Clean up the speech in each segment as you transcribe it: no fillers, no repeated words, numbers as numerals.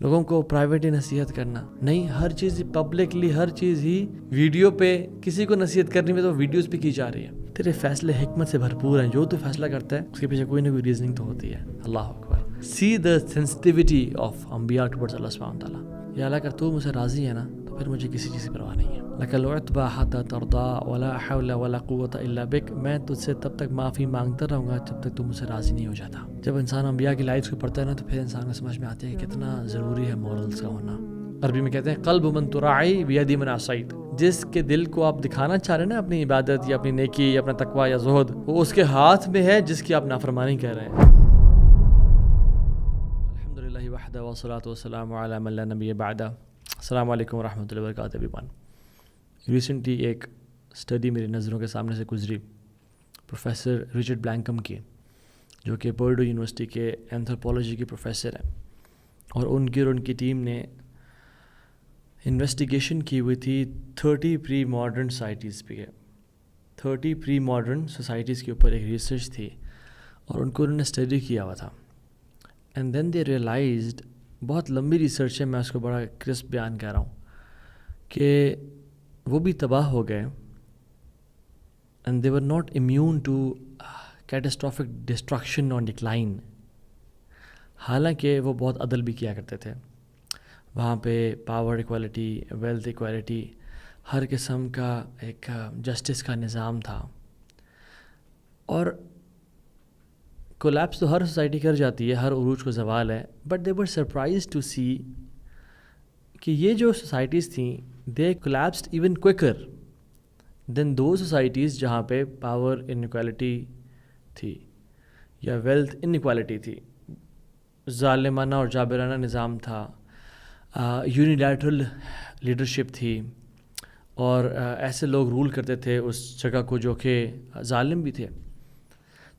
لوگوں کو پرائیویٹلی نصیحت کرنا نہیں، ہر چیز پبلکلی، ہر چیز ہی ویڈیو پہ. کسی کو نصیحت کرنی میں تو ویڈیوز پہ کی جا رہی ہے. تیرے فیصلے حکمت سے بھرپور ہیں. جو تو فیصلہ کرتا ہے اس کے پیچھے کوئی نہ کوئی ریزننگ تو ہوتی ہے. اللہ اکبر. سی دا سینسٹیوٹی آف انبیاء ٹورڈز اللہ سبحانہ تعالیٰ. یا اللہ اگر تو مجھ سے راضی ہے نا تو پھر مجھے کسی چیز کی پرواہ نہیں ہے. لَكَ الْعُتْبَى حَتَّى تَرْضَىٰ وَلَا حَوْلَ وَلَا قُوَّةَ إِلَّا بِكَ. میں تجھ سے تب تک معافی مانگتا رہوں گا جب تک تو مجھ سے راضی نہیں ہو جاتا. جب انسان انبیاء کی لائفز کو پڑھتا ہے نا تو پھر انسان کو سمجھ میں آتی ہے کہ کتنا ضروری ہے مورلز کا ہونا. عربی میں کہتے ہیں قلب من تراعی بیدی من عصیت. جس کے دل کو آپ دکھانا چاہ رہے ہیں نا اپنی عبادت یا اپنی نیکی یا اپنا تقویٰ یا زہد، وہ اس کے ہاتھ میں ہے جس کی آپ نافرمانی کر رہے ہیں. الحمدللہ وحدہ والصلاۃ والسلام علی من لا نبی بعدہ. السلام علیکم ورحمۃ اللہ وبرکاتہ. ایوریون. ریسنٹلی ایک اسٹڈی میری نظروں کے سامنے سے گزری پروفیسر رچرڈ بلینکم کی، جو کہ پرڈو یونیورسٹی کے اینتھروپولوجی کے پروفیسر ہیں، اور ان کی ٹیم نے انویسٹیگیشن کی ہوئی تھی 30 پری ماڈرن سوسائٹیز پہ. 30 پری ماڈرن سوسائٹیز کے اوپر ایک ریسرچ تھی اور ان کو انہوں نے اسٹڈی کیا ہوا تھا. اینڈ دین دے ریئلائزڈ، بہت لمبی ریسرچ ہے، میں اس کو بڑا کرسپ بیان کر رہا ہوں، کہ وہ بھی تباہ ہو گئے. And they were not immune to catastrophic destruction on decline. حالانکہ وہ بہت عدل بھی کیا کرتے تھے. وہاں پہ پاور ایکوالٹی، ویلتھ ایکوالٹی، ہر قسم کا ایک جسٹس کا نظام تھا. اور کولیپس تو ہر سوسائٹی کر جاتی ہے، ہر عروج کو زوال ہے، but they were surprise to see کہ یہ جو سوسائٹیز تھیں they collapsed even quicker than two societies جہاں پہ پاور انیکوالٹی تھی یا ویلتھ انیکوالٹی تھی، ظالمانہ اور جابرانہ نظام تھا، یونیلیٹرل لیڈرشپ تھی، اور ایسے لوگ رول کرتے تھے اس جگہ کو جو کہ ظالم بھی تھے.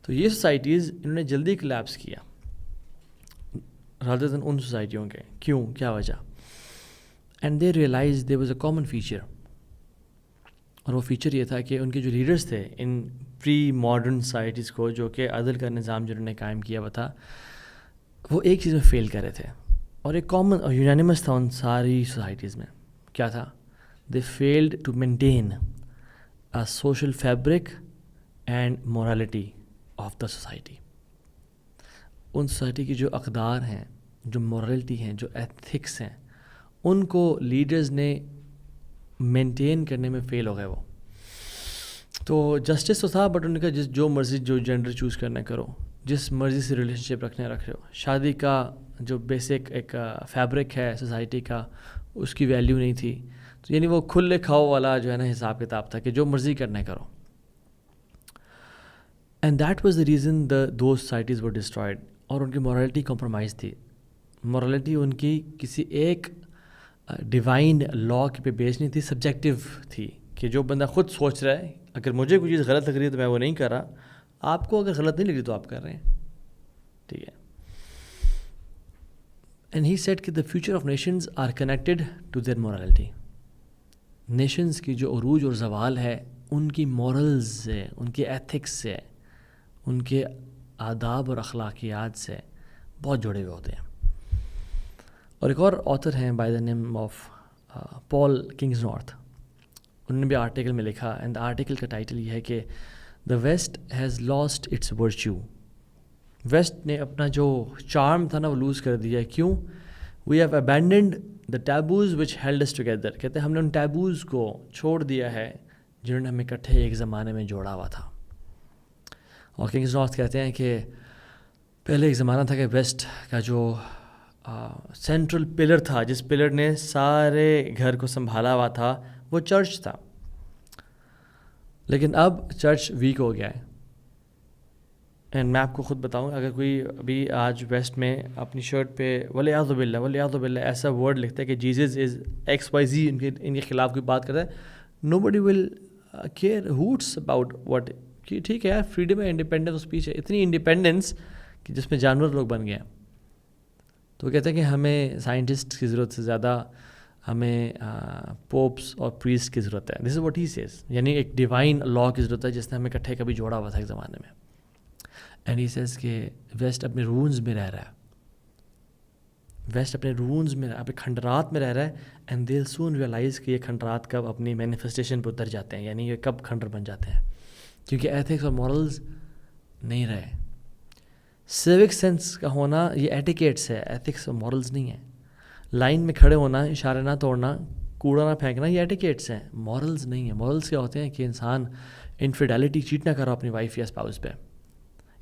تو یہ سوسائٹیز انہوں نے جلدی کولیپس کیا رادر دین ان سوسائٹیوں کے. کیوں؟ کیا وجہ؟ And they realise there was a common feature, اور وہ فیچر یہ تھا کہ ان کے جو لیڈرز تھے ان پری ماڈرن سوسائٹیز کو، جو کہ عدل کا نظام جنہوں نے قائم کیا ہوا تھا، وہ ایک چیز میں فیل کر رہے تھے، اور ایک کامن اور یونانیمس تھا ان ساری سوسائٹیز میں. کیا تھا؟ They failed to maintain a social fabric and morality of the society. ان سوسائٹی کی جو اقدار ہیں، جو مورالٹی ہیں، جو ایتھکس ہیں، ان کو لیڈرز نے مینٹین کرنے میں فیل ہو گئے. وہ تو جسٹس تو تھا، بٹ ان کا جو مرضی جو جینڈر چوز کرنا کرو، جس مرضی سے ریلیشن شپ رکھنے رکھو. شادی کا جو بیسک ایک فیبرک ہے سوسائٹی کا، اس کی ویلیو نہیں تھی. تو یعنی وہ کھلے کھاؤ والا جو ہے نا حساب کتاب تھا کہ جو مرضی کرنا کرو. And that was the reason those societies were destroyed. اور ان کی مورالٹی کمپرومائز تھی. مورالٹی ان کی کسی ایک ڈیوائن لا پہ بیس نہیں تھی، سبجیکٹیو تھی کہ جو بندہ خود سوچ رہا ہے اگر مجھے کوئی چیز غلط لگ رہی ہے تو میں وہ نہیں کر رہا، آپ کو اگر غلط نہیں لگ رہی تو آپ کر رہے ہیں. ٹھیک ہے. اینڈ ہی سیڈ کہ the future of nations are connected to their morality. Nations کی جو عروج اور زوال ہے ان کی مورلز سے، ان کے ایتھکس سے، ان کے آداب اور اخلاقیات سے بہت جڑے ہوئے ہوتے ہیں. اور ایک اور آتھر ہیں by the name of Paul Kingsnorth, انہوں نے بھی آرٹیکل میں لکھا، اینڈ آرٹیکل کا ٹائٹل یہ ہے کہ the West has lost its virtue. West نے اپنا جو چارم تھا نا وہ لوز کر دیا ہے. کیوں؟ We have abandoned the taboos which held us together. کہتے ہیں ہم نے ان ٹیبوز کو چھوڑ دیا ہے جنہوں نے ہمیں اکٹھے ایک زمانے میں جوڑا ہوا تھا. اور کنگز نارتھ کہتے ہیں کہ پہلے ایک زمانہ تھا کہ ویسٹ کا جو سینٹرل پلر تھا، جس پلر نے سارے گھر کو سنبھالا ہوا تھا، وہ چرچ تھا. لیکن اب چرچ ویک ہو گیا ہے. اینڈ میں آپ کو خود بتاؤں، اگر کوئی ابھی آج ویسٹ میں اپنی شرٹ پہ ولیعذ باللہ ایسا ورڈ لکھتا ہے کہ Jesus is X Y Z, ان کے خلاف کوئی بات کرتا ہے، nobody will care hoots about what. کہ ٹھیک ہے یار، فریڈم ہے، انڈیپینڈنس آف اسپیچ ہے. اتنی انڈیپینڈنس کہ جس میں جانور لوگ بن گئے ہیں. تو وہ کہتے ہیں کہ ہمیں سائنٹسٹ کی ضرورت سے زیادہ ہمیں پوپس اور پریسٹ کی ضرورت ہے. دس از واٹ ہی سیز. یعنی ایک ڈیوائن لا کی ضرورت ہے جس نے ہمیں اکٹھے کبھی جوڑا ہوا تھا ایک زمانے میں. اینڈ ہی سیز کہ ویسٹ اپنے رونز میں رہ رہا ہے. ویسٹ اپنے رونز میں اپنے کھنڈرات میں رہ رہا ہے، اینڈ دے سون ریئلائز کہ یہ کھنڈرات کب اپنی مینیفیسٹیشن پہ اتر جاتے ہیں، یعنی یہ کب کھنڈر بن جاتے ہیں، کیونکہ ایتھکس اور مورلز نہیں رہے. سیوک سینس کا ہونا یہ ایٹیکیٹس ہے، ایتھکس اور مورلز نہیں ہے. لائن میں کھڑے ہونا، اشارے نہ توڑنا، کوڑا نہ پھینکنا، یہ ایٹیکیٹس ہیں، مورلز نہیں ہیں. مورلز کیا ہوتے ہیں کہ انسان انفیڈیلٹی چیٹ نہ کرو اپنی وائف یا اسپاؤس پہ،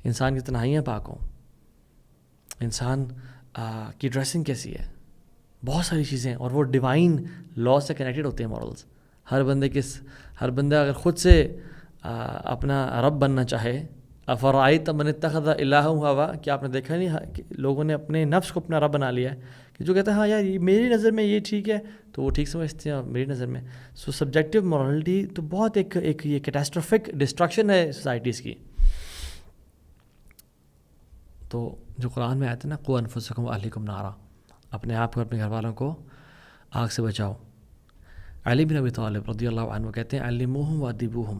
انسان کی تنہائیاں پاک ہوں، انسان کی ڈریسنگ کیسی ہے، بہت ساری چیزیں، اور وہ ڈیوائن لا سے کنیکٹڈ ہوتے ہیں مورلز. ہر بندہ اگر خود سے اپنا رب بننا چاہے، افرأیت من اتخذ الہہ ہوا، کیا آپ نے دیکھا نہیں کہ لوگوں نے اپنے نفس کو اپنا رب بنا لیا ہے، کہ جو کہتا ہے ہاں یار میری نظر میں یہ ٹھیک ہے تو وہ ٹھیک سمجھتے ہیں، اور میری نظر میں. سو سبجیکٹیو مورالٹی تو بہت ایک یہ کیٹاسٹرافک ڈسٹرکشن ہے سوسائٹیز کی. تو جو قرآن میں آتا ہے نا، قوا انفسکم واہلیکم نارا، اپنے آپ کو اپنے گھر والوں کو آگ سے بچاؤ. علی بن ابی طالب رضی اللہ عنہ کہتے ہیں علموہم وادبوہم،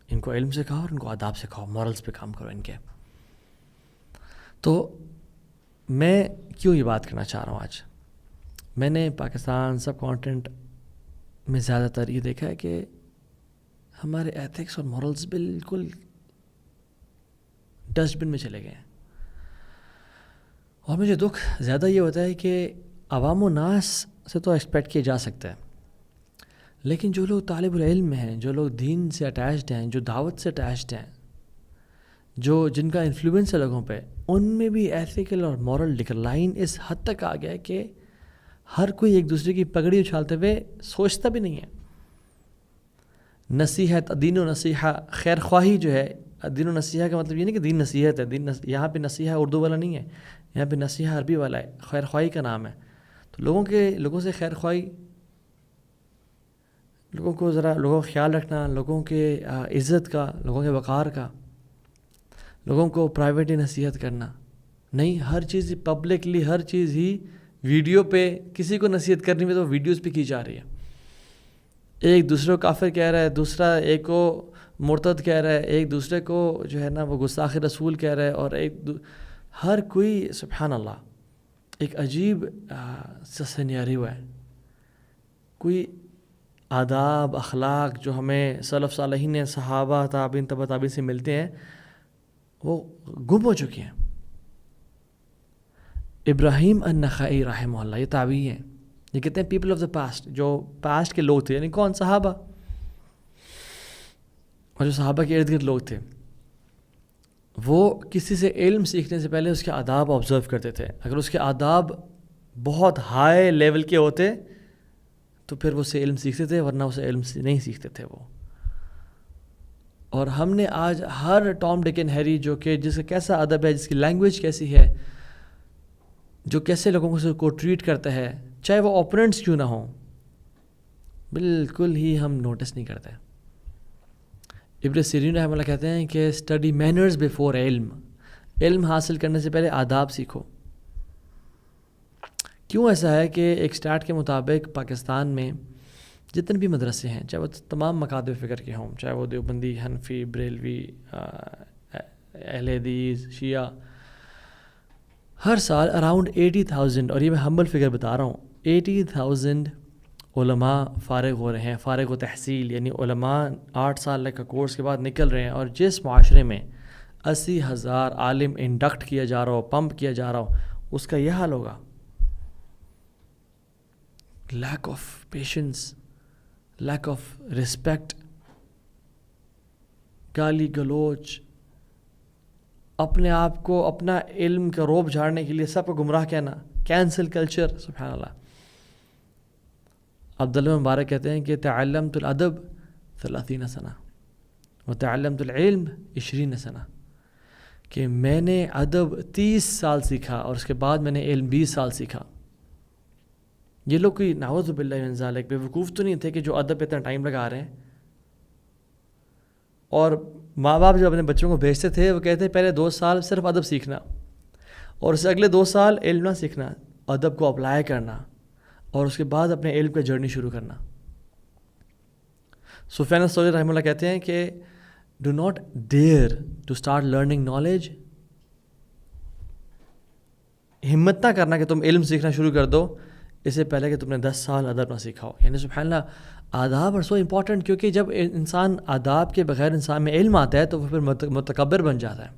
ان کو علم سکھاؤ اور ان کو آداب سکھاؤ، مورلز پہ کام کرو ان کے. تو میں کیوں یہ بات کرنا چاہ رہا ہوں آج؟ میں نے پاکستان سب کانٹینٹ میں زیادہ تر یہ دیکھا ہے کہ ہمارے ایتھکس اور مورلز بالکل ڈسٹ بن میں چلے گئے ہیں. اور مجھے دکھ زیادہ یہ ہوتا ہے کہ عوام و ناس سے تو ایکسپیکٹ کیا جا سکتا ہے، لیکن جو لوگ طالب العلم ہیں، جو لوگ دین سے اٹیچڈ ہیں، جو دعوت سے اٹیچڈ ہیں، جن کا انفلوئنس ہے لوگوں پہ، ان میں بھی ایتھیکل اور مورل ڈکلائن اس حد تک آ گیا ہے کہ ہر کوئی ایک دوسرے کی پگڑی اچھالتے ہوئے سوچتا بھی نہیں ہے. نصیحت، دین و نصیحہ، خیر خواہی جو ہے، دین و نصیحہ کا مطلب یہ نہیں کہ دین نصیحت ہے، یہاں پہ نصیحہ اردو والا نہیں ہے، یہاں پہ نصیحہ عربی والا ہے، خیر خواہی کا نام ہے. تو لوگوں سے خیر خواہی، لوگوں کو خیال رکھنا، لوگوں کے عزت کا، لوگوں کے وقار کا، لوگوں کو پرائیویٹلی نصیحت کرنا نہیں، ہر چیز پبلکلی، ہر چیز ہی ویڈیو پہ. کسی کو نصیحت کرنی میں تو ویڈیوز پہ کی جا رہی ہے، ایک دوسرے کو کافر کہہ رہا ہے، دوسرا ایک کو مرتد کہہ رہا ہے، ایک دوسرے کو جو ہے نا وہ گستاخ رسول کہہ رہا ہے، اور ہر کوئی سبحان اللہ ایک عجیب سا سینیریو ہے. کوئی آداب اخلاق جو ہمیں سلف صالحین صحابہ تابعین تبع تابعین سے ملتے ہیں وہ گم ہو چکے ہیں. ابراہیم النخعی رحمہ اللہ یہ تابعی ہیں، یہ کہتے ہیں پیپل آف دا پاسٹ، جو پاسٹ کے لوگ تھے، یعنی کون؟ صحابہ، اور جو صحابہ کے ارد گرد لوگ تھے، وہ کسی سے علم سیکھنے سے پہلے اس کے آداب آبزرو کرتے تھے. اگر اس کے آداب بہت ہائی لیول کے ہوتے تو پھر وہ اسے علم سیکھتے تھے، ورنہ اسے علم نہیں سیکھتے تھے وہ. اور ہم نے آج ہر ٹام ڈک اینڈ ہیری جو کہ جس کا کیسا ادب ہے، جس کی لینگویج کیسی ہے، جو کیسے لوگوں کو ٹریٹ کرتا ہے، چاہے وہ اوپوننٹس کیوں نہ ہوں، بالکل ہی ہم نوٹس نہیں کرتے. ابن سیرین رحمہ اللہ کہتے ہیں کہ اسٹڈی مینرز بیفور علم، علم حاصل کرنے سے پہلے آداب سیکھو. کیوں ایسا ہے کہ ایک اسٹیٹ کے مطابق پاکستان میں جتنے بھی مدرسے ہیں، چاہے وہ تمام مکاتب فکر کے ہوں، چاہے وہ دیوبندی، حنفی، بریلوی، اہل حدیث، شیعہ، ہر سال اراؤنڈ 80,000، اور یہ میں ہمبل فگر بتا رہا ہوں، 80,000 علماء فارغ ہو رہے ہیں، فارغ و تحصیل، یعنی علماء 8 سال کا کورس کے بعد نکل رہے ہیں. اور جس معاشرے میں 80,000 عالم انڈکٹ کیا جا رہا ہو، پمپ کیا جا رہا ہو، اس کا یہ حال ہوگا. Lack of patience, lack of respect, گالی گلوچ، اپنے آپ کو اپنا علم کا روب جھاڑنے کے لیے سب کو گمراہ کہنا، کینسل کلچر، سبحان اللہ. عبداللہ مبارک کہتے ہیں کہ تعلمت الادب 30 سنہ وتعلمت العلم 20 سنہ، کہ میں نے ادب 30 سال سیکھا اور اس کے بعد میں نے علم 20 سال سیکھا. یہ لوگ کوئی نعوذ باللہ من ذالک بے وقوف تو نہیں تھے کہ جو ادب پہ اتنا ٹائم لگا رہے ہیں. اور ماں باپ جو اپنے بچوں کو بھیجتے تھے وہ کہتے ہیں پہلے 2 سال صرف ادب سیکھنا، اور اسے اگلے 2 سال علم نہ سیکھنا، ادب کو اپلائی کرنا، اور اس کے بعد اپنے علم کا جرنی شروع کرنا. سفیان الثوری رحمہ اللہ کہتے ہیں کہ do not dare to start learning knowledge ہمت نہ کرنا کہ تم علم سیکھنا شروع کر دو اس سے پہلے کہ تم نے 10 سال ادب نہ سیکھا ہو. یعنی سبحان اللہ آداب آر سو امپورٹنٹ, کیونکہ جب انسان آداب کے بغیر انسان میں علم آتا ہے تو وہ پھر متکبر بن جاتا ہے,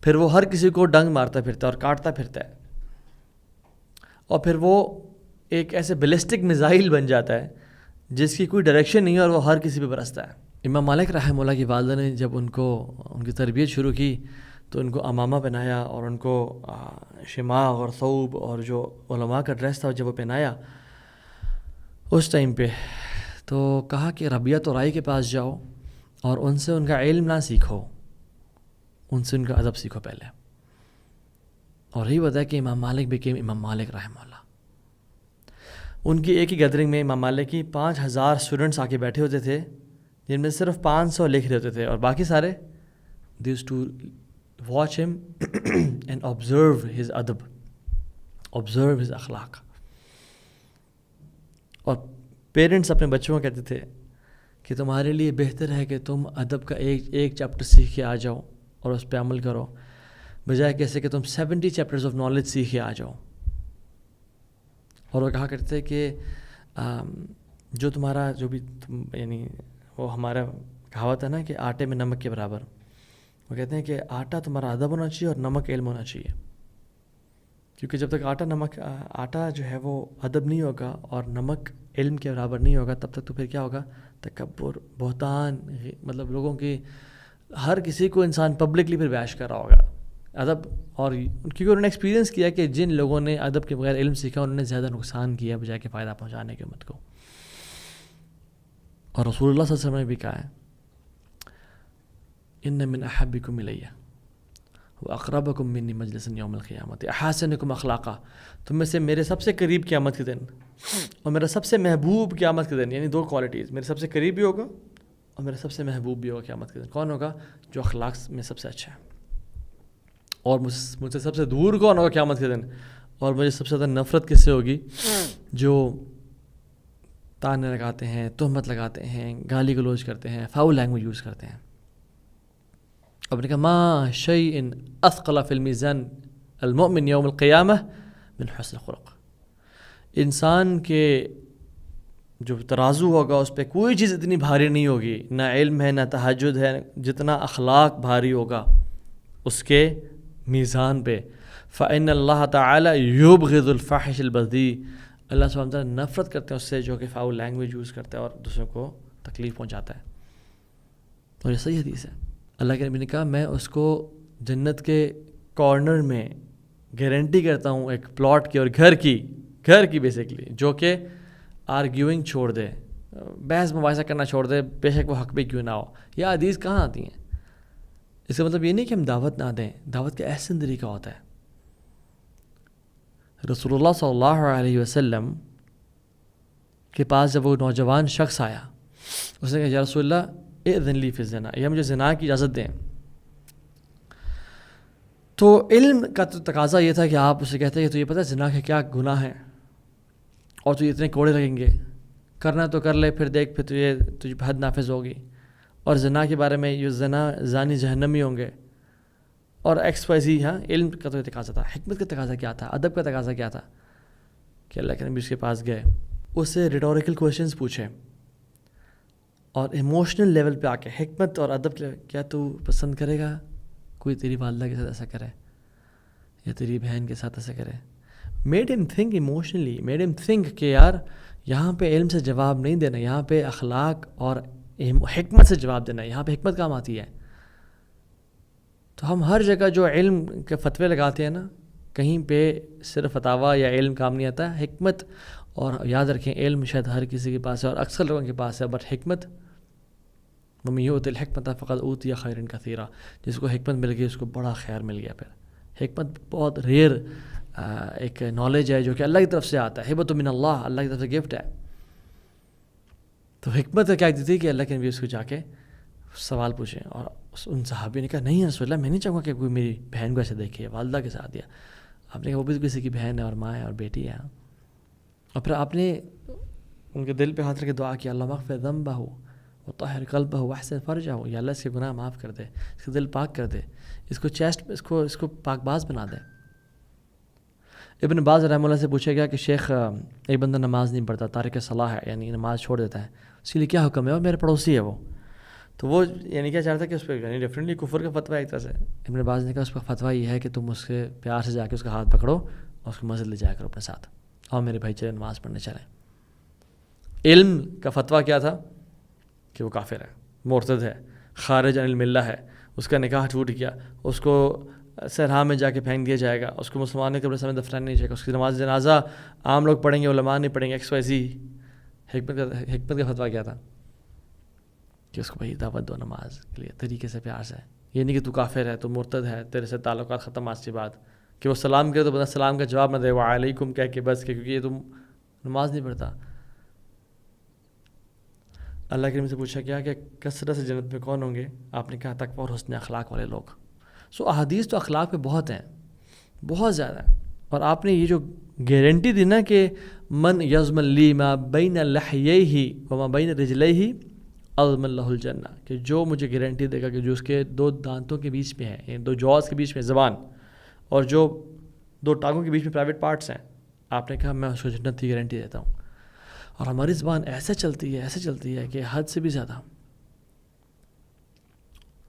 پھر وہ ہر کسی کو ڈنگ مارتا پھرتا ہے اور کاٹتا پھرتا ہے, اور پھر وہ ایک ایسے بیلسٹک میزائل بن جاتا ہے جس کی کوئی ڈائریکشن نہیں ہے اور وہ ہر کسی پہ برستا ہے. امام مالک رحمہ اللہ کی والدہ نے جب ان کی تربیت شروع کی تو ان کو امامہ پہنایا اور ان کو شماغ اور ثوب اور جو علماء کا ڈریس تھا جب وہ پہنایا اس ٹائم پہ, تو کہا کہ ربیہ تو رائی کے پاس جاؤ اور ان سے ان کا علم نہ سیکھو, ان سے ان کا ادب سیکھو پہلے. اور یہی بتا کہ امام مالک بکیم امام مالک رحمہ اللہ. ان کی ایک ہی گیدرنگ میں امام مالک کی 5000 اسٹوڈنٹس آ کے بیٹھے ہوتے تھے جن میں صرف 500 لکھ رہے ہوتے تھے اور باقی سارے they used to watch him and observe his adab, observe his اخلاق. اور پیرنٹس اپنے بچوں کو کہتے تھے کہ تمہارے لیے بہتر ہے کہ تم ادب کا ایک چیپٹر سیکھ کے آ جاؤ اور اس پہ عمل کرو, بجائے کیسے کہ تم 70 چیپٹرز آف نالج سیکھ کے آ جاؤ. اور وہ کہا کرتے تھے کہ جو تمہارا جو بھی یعنی وہ ہمارا کہاوت ہے نا کہ آٹے میں نمک کے برابر, وہ کہتے ہیں کہ آٹا تمہارا ادب ہونا چاہیے اور نمک علم ہونا چاہیے, کیونکہ جب تک آٹا جو ہے وہ ادب نہیں ہوگا اور نمک علم کے برابر نہیں ہوگا تب تک تو پھر کیا ہوگا, تکبر, بہتان, مطلب لوگوں کی ہر کسی کو انسان پبلکلی پھر بیاش کر رہا ہوگا ادب. اور کیونکہ انہوں نے ایکسپیرینس کیا کہ جن لوگوں نے ادب کے بغیر علم سیکھا انہوں نے زیادہ نقصان کیا بجائے کہ فائدہ پہنچانے کی امت کو. اور رسول اللہ صلی اللہ علیہ وسلم نے بھی کہا ہے ان من احبکم الی واقربکم منی مجلسا یوم القیامۃ احسنکم اخلاقا, تم میں سے میرے سب سے قریب قیامت کے دن اور میرا سب سے محبوب قیامت کے دن, یعنی 2 کوالٹیز, میرے سب سے قریب بھی ہوگا اور میرا سب سے محبوب بھی ہوگا قیامت کے دن. کون ہوگا؟ جو اخلاق میں سب سے اچھا ہے. اور مجھ سے سب سے دور کون ہوگا قیامت کے دن, اور مجھے سب سے زیادہ نفرت کس سے ہوگی؟ جو تانے لگاتے ہیں, تہمت لگاتے ہیں, گالی گلوچ کرتے ہیں, فاؤل لینگویج یوز کرتے ہیں. اب نے کہا ما شیء اثقل فی المیزان المؤمن یوم القیامہ من حسن خلق. انسان کے جو ترازو ہوگا اس پہ کوئی چیز اتنی بھاری نہیں ہوگی, نہ علم ہے نہ تہجد ہے, جتنا اخلاق بھاری ہوگا اس کے میزان پہ. فإن اللہ تعالی یبغض الفاحش البذیء, اللہ سبحانہ وتعالی نفرت کرتے ہیں اس سے جو کہ فاؤل لینگویج یوز کرتا ہے اور دوسروں کو تکلیف پہنچاتا ہے. اور یہ صحیح حدیث ہے. اللہ کے نبی نے کہا میں اس کو جنت کے کارنر میں گارنٹی کرتا ہوں ایک پلاٹ کی اور گھر کی بیسکلی, جو کہ آرگیوئنگ چھوڑ دے, بحث مباحثہ کرنا چھوڑ دے, بے شک وہ حق بھی کیوں نہ ہو. یہ حدیث کہاں آتی ہیں؟ اس کا مطلب یہ نہیں کہ ہم دعوت نہ دیں, دعوت کا احسن طریقہ ہوتا ہے. رسول اللہ صلی اللہ علیہ وسلم کے پاس جب وہ نوجوان شخص آیا, اس نے کہا یا رسول اللہ اذن لی فی الزنا, یا مجھے زنا کی اجازت دیں. تو علم کا تو تقاضا یہ تھا کہ آپ اسے کہتے ہیں کہ تو یہ پتہ ہے زنا کے کیا گناہ ہے اور تو اتنے کوڑے لگیں گے, کرنا تو کر لے, پھر دیکھ پھر تجھے حد نافذ ہوگی, اور زنا کے بارے میں یہ زانی جہنمی ہوں گے, اور ایکس وائی زی. ہاں علم کا تو تقاضا تھا. حکمت کا تقاضا کیا تھا؟ ادب کا تقاضا کیا تھا؟ کہ اللہ کے نبی اس کے پاس گئے, اس سے ریٹوریکل کویشچنز پوچھے اور ایموشنل لیول پہ آ کے حکمت اور ادب کیا تو پسند کرے گا کوئی تیری والدہ کے ساتھ ایسا کرے یا تیری بہن کے ساتھ ایسا کرے؟ میڈ ہم تھنک ایموشنلی, میڈ ہم تھنک کہ یار یہاں پہ علم سے جواب نہیں دینا, یہاں پہ اخلاق اور حکمت سے جواب دینا, یہاں پہ حکمت کام آتی ہے. تو ہم ہر جگہ جو علم کے فتوے لگاتے ہیں نا, کہیں پہ صرف فتاویٰ یا علم کام نہیں آتا, حکمت. اور یاد رکھیں علم شاید ہر کسی کے پاس ہے اور اکثر لوگوں کے پاس ہے, بٹ حکمت وَمَن یُؤْتِ الْحِکْمَةَ فَقَدْ أُوتِیَ خَیْرًا کَثِیرًا, جس کو حکمت مل گئی اس کو بڑا خیر مل گیا. پھر حکمت بہت ریئر ایک نالج ہے جو کہ اللہ کی طرف سے آتا ہے, ہبۃ من اللہ, اللہ کی طرف سے گفٹ ہے. تو حکمت کیا دی تھی کہ اللہ کے نبی اس کو جا کے سوال پوچھیں, اور ان صحابی نے کہا نہیں رسول اللہ میں نہیں چاہوں گا کہ کوئی میری بہن کو ایسے دیکھے, والدہ کے ساتھ. دیا آپ نے کہا وہ بھی کسی کی بہن ہے اور ماں ہے اور بیٹی ہے. اور پھر آپ نے ان کے دل پہ ہاتھ رکھ کے دعا کیا, اللہ اغفر ذنبہ وطہر قلبہ واحسن فرجہ, یا اللہ اس کے گناہ معاف کر دے, اس کا دل پاک کر دے, اس کو چیسٹ اس کو پاک باز بنا دے. ابن باز رحمہ اللہ سے پوچھا گیا کہ شیخ ایک بندہ نماز نہیں پڑھتا، تارک صلاح ہے، یعنی نماز چھوڑ دیتا ہے، اس کے لیے کیا حکم ہے؟ اور میرے پڑوسی ہے وہ، تو وہ یعنی کیا چاہتا ہے کہ اس پہ یعنی ڈیفرنٹلی کفر کا فتویٰ ایک طرح سے. ابن باز نے کہا اس کا فتویٰ یہ ہے کہ تم اس کے پیار سے جا کے اس کا ہاتھ پکڑو اور اس کو مسجد لے جایا کرو اپنے ساتھ، اور میرے بھائی چلے نماز پڑھنے چلیں. علم کا فتویٰ کیا تھا کہ وہ کافر ہے، مرتد ہے، خارج عن الملہ ہے، اس کا نکاح ٹوٹ گیا، اس کو صحرا میں جا کے پھینک دیا جائے گا، اس کو مسلمان کے قبرستان میں دفنایا نہیں جائے گا، اس کی نماز جنازہ عام لوگ پڑھیں گے، علماء نہیں پڑھیں گے، ایکس وائی زی. حکمت کا فتویٰ کیا تھا کہ اس کو بھائی دعوت دو نماز کے لیے طریقے سے، پیار سے. یہ نہیں کہ تو کافر ہے، تو مرتد ہے، تیرے سے تعلقات ختم آج کے بعد، کہ وہ سلام کرے تو بندہ سلام کا جواب نہ دے وعلیکم کہہ کے بس، کیونکہ یہ تم نماز نہیں پڑھتا. اللہ کریم سے پوچھا گیا کہ کثرت سے جنت میں کون ہوں گے؟ آپ نے کہا تقویٰ اور حسن اخلاق والے لوگ. سو احادیث تو اخلاق پہ بہت ہیں، بہت زیادہ. اور آپ نے یہ جو گارنٹی دی نا کہ من یضمن لی ما بین لحییہ وما بین رجلیہ اضمن لہ الجنہ، کہ جو مجھے گارنٹی دے گا کہ جو اس کے 2 دانتوں کے بیچ میں ہے، یعنی 2 جوز کے بیچ میں زبان، اور جو 2 ٹانگوں کے بیچ میں پرائیویٹ پارٹس ہیں، آپ نے کہا میں اس کو جنت کی گارنٹی دیتا ہوں. اور ہماری زبان ایسے چلتی ہے کہ حد سے بھی زیادہ.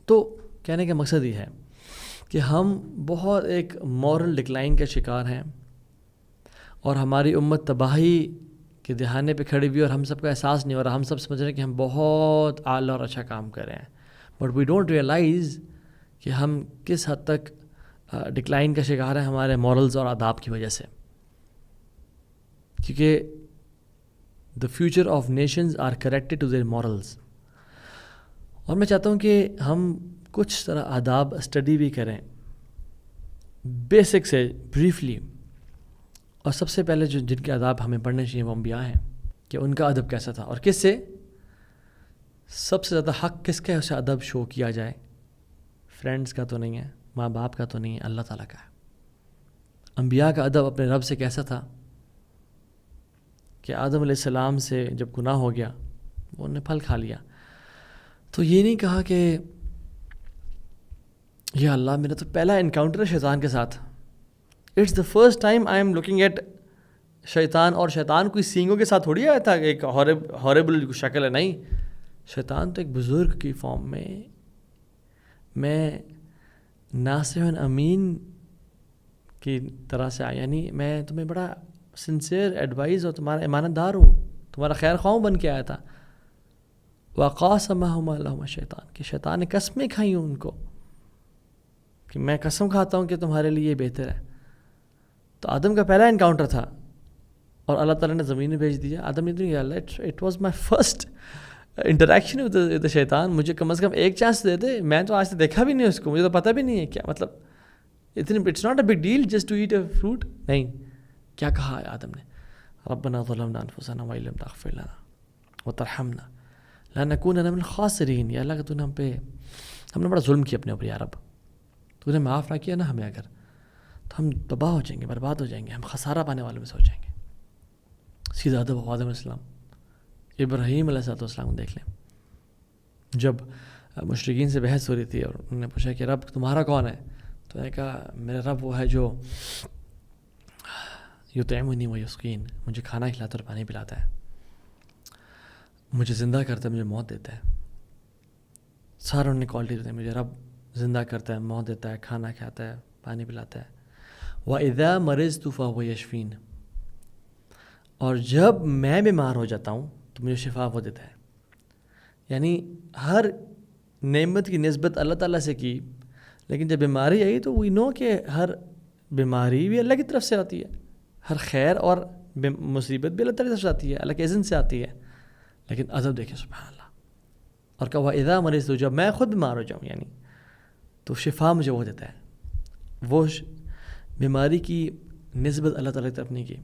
تو کہنے کا مقصد یہ ہے کہ ہم بہت ایک مورل ڈکلائن کا شکار ہیں، اور ہماری امت تباہی کے دہانے پہ کھڑی ہوئی، اور ہم سب کا احساس نہیں ہو رہا. ہم سب سمجھ رہے ہیں کہ ہم بہت اعلیٰ اور اچھا کام کر رہے ہیں، بٹ وی ڈونٹ ریئلائز کہ ہم کس حد تک ڈکلائن کا شکار ہیں ہمارے مورلز اور آداب کی وجہ سے. کیونکہ the future of nations are corrected to their morals. اور میں چاہتا ہوں کہ ہم کچھ طرح آداب اسٹڈی بھی کریں بیسک سے بریفلی. اور سب سے پہلے جن کے آداب ہمیں پڑھنے چاہیے وہ انبیاء ہیں، کہ ان کا ادب کیسا تھا، اور کس سے سب سے زیادہ حق کس کا ہے اسے ادب شو کیا جائے. فرینڈز کا تو نہیں ہے، ماں باپ کا تو نہیں ہے، اللہ تعالیٰ کا ہے. انبیاء کا ادب اپنے رب سے کیسا تھا کہ آدم علیہ السلام سے جب گناہ ہو گیا، وہ انہوں نے پھل کھا لیا، تو یہ نہیں کہا کہ یا اللہ میرا تو پہلا انکاؤنٹر ہے شیطان کے ساتھ، it's the first time I am looking at شیطان. اور شیطان کوئی سینگوں کے ساتھ تھوڑی آیا تھا کہ ایک ہاربل شکل ہے، نہیں، شیطان تو ایک بزرگ کی فارم میں ناصح امین کی طرح سے آیا، یعنی میں تمہیں بڑا سنسیئر ایڈوائز اور تمہارا امانت دار ہوں، تمہارا خیر خواہ بن کے آیا تھا. وَقَاسَمَهُمَا لَهُمَا الشَّيْطَانُ، کہ شیطان نے قسمیں کھائیں ان کو کہ میں قسم کھاتا ہوں کہ تمہارے لیے یہ بہتر ہے. تو آدم کا پہلا انکاؤنٹر تھا، اور اللہ تعالیٰ نے زمین میں بھیج دیا. آدم نے کہا Allah it was my first interaction with شیطان، مجھے کم از کم ایک چانس دے دے، میں تو آج تک دیکھا بھی نہیں اس کو، مجھے تو پتہ بھی نہیں ہے کیا مطلب اتنی، it's not a big deal just to eat a fruit. نہیں، کیا کہا ہے آدم نے؟ ربنا ظلمنا انفسنا وان لم تغفر لنا وترحمنا لنکونن من الخاسرین. یا اللہ کہ تو نے ہم نے بڑا ظلم کیا اپنے اوپر، یا رب تو نے معاف نہ کیا نا ہمیں، اگر تو ہم تباہ ہو جائیں گے، برباد ہو جائیں گے، ہم خسارہ پانے والوں میں سے ہو جائیں گے. سیدھا ادب آدم علیہ السلام. ابراہیم علیہ السلام کو دیکھ لیں، جب مشرکین سے بحث ہو رہی تھی اور انہوں نے پوچھا کہ رب تمہارا کون ہے، تو میں نے کہا میرا رب وہ ہے جو یطعمنی ویسقین، مجھے کھانا کھلاتا اور پانی پلاتا ہے، مجھے زندہ کرتا ہے، مجھے موت دیتا ہے. سارا انہوں نے کوالٹی دیتے ہیں، مجھے رب زندہ کرتا ہے، موت دیتا ہے، کھانا کھاتا ہے، پانی پلاتا ہے. وَإِذَا مَرِضْتُ فَهُوَ يَشْفِينِ، اور جب میں بیمار ہو جاتا ہوں تو مجھے شفا وہ دیتا ہے. یعنی ہر نعمت کی نسبت اللہ تعالیٰ سے کی، لیکن جب بیماری آئی تو وی نو کہ ہر بیماری بھی اللہ کی طرف سے آتی ہے، ہر خیر اور مصیبت بھی اللہ تعالیٰ کی طرف سے آتی ہے، اللہ کے اذن سے آتی ہے. لیکن ادب دیکھیں سبحان اللہ. اور کہا وَإِذَا مَرِضْتُ، جب میں خود بیمار ہو جاؤں یعنی تو شفا مجھے وہ دیتا ہے. وہ بیماری کی نسبت اللہ تعالیٰ کی طرف نہیں کی.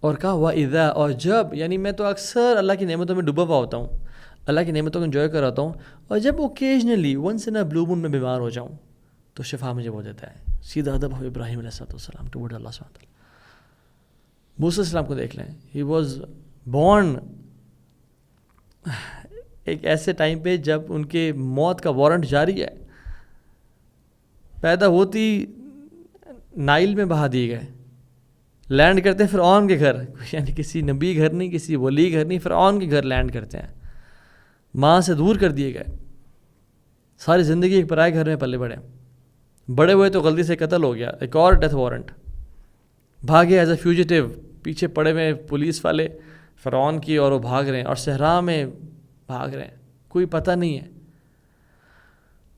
اور کہا وَإِذَا، اور جب، یعنی میں تو اکثر اللہ کی نعمتوں میں ڈوبا ہوا ہوتا ہوں، اللہ کی نعمتوں کو انجوائے کر رہا ہوتا ہوں، اور جب اوکیجنلی ونس ان اے بلو مون میں بیمار ہو جاؤں تو شفا مجھے وہ دیتا ہے. سیدھا ادب ہو ابراہیم علیہ السلام ٹوورڈ اللہ سبحانہ وتعالیٰ. موسیٰ علیہ السلام کو دیکھ لیں، ہی واز بورن ایک ایسے ٹائم پہ جب ان کے موت کا وارنٹ جاری ہے. پیدا ہوتی نائل میں بہا دیے گئے. لینڈ کرتے ہیں فرعون کے گھر, یعنی کسی نبی گھر نہیں, کسی ولی گھر نہیں, فرعون کے گھر لینڈ کرتے ہیں. ماں سے دور کر دیے گئے, ساری زندگی ایک پرائے گھر میں پلے بڑے. بڑے ہوئے تو غلطی سے قتل ہو گیا, ایک اور ڈیتھ وارنٹ, بھاگے ایز اے فیوجیٹیو, پیچھے پڑے ہوئے پولیس والے فرعون کی, اور وہ بھاگ رہے ہیں, اور صحرا میں بھاگ رہے ہیں, کوئی پتہ نہیں ہے.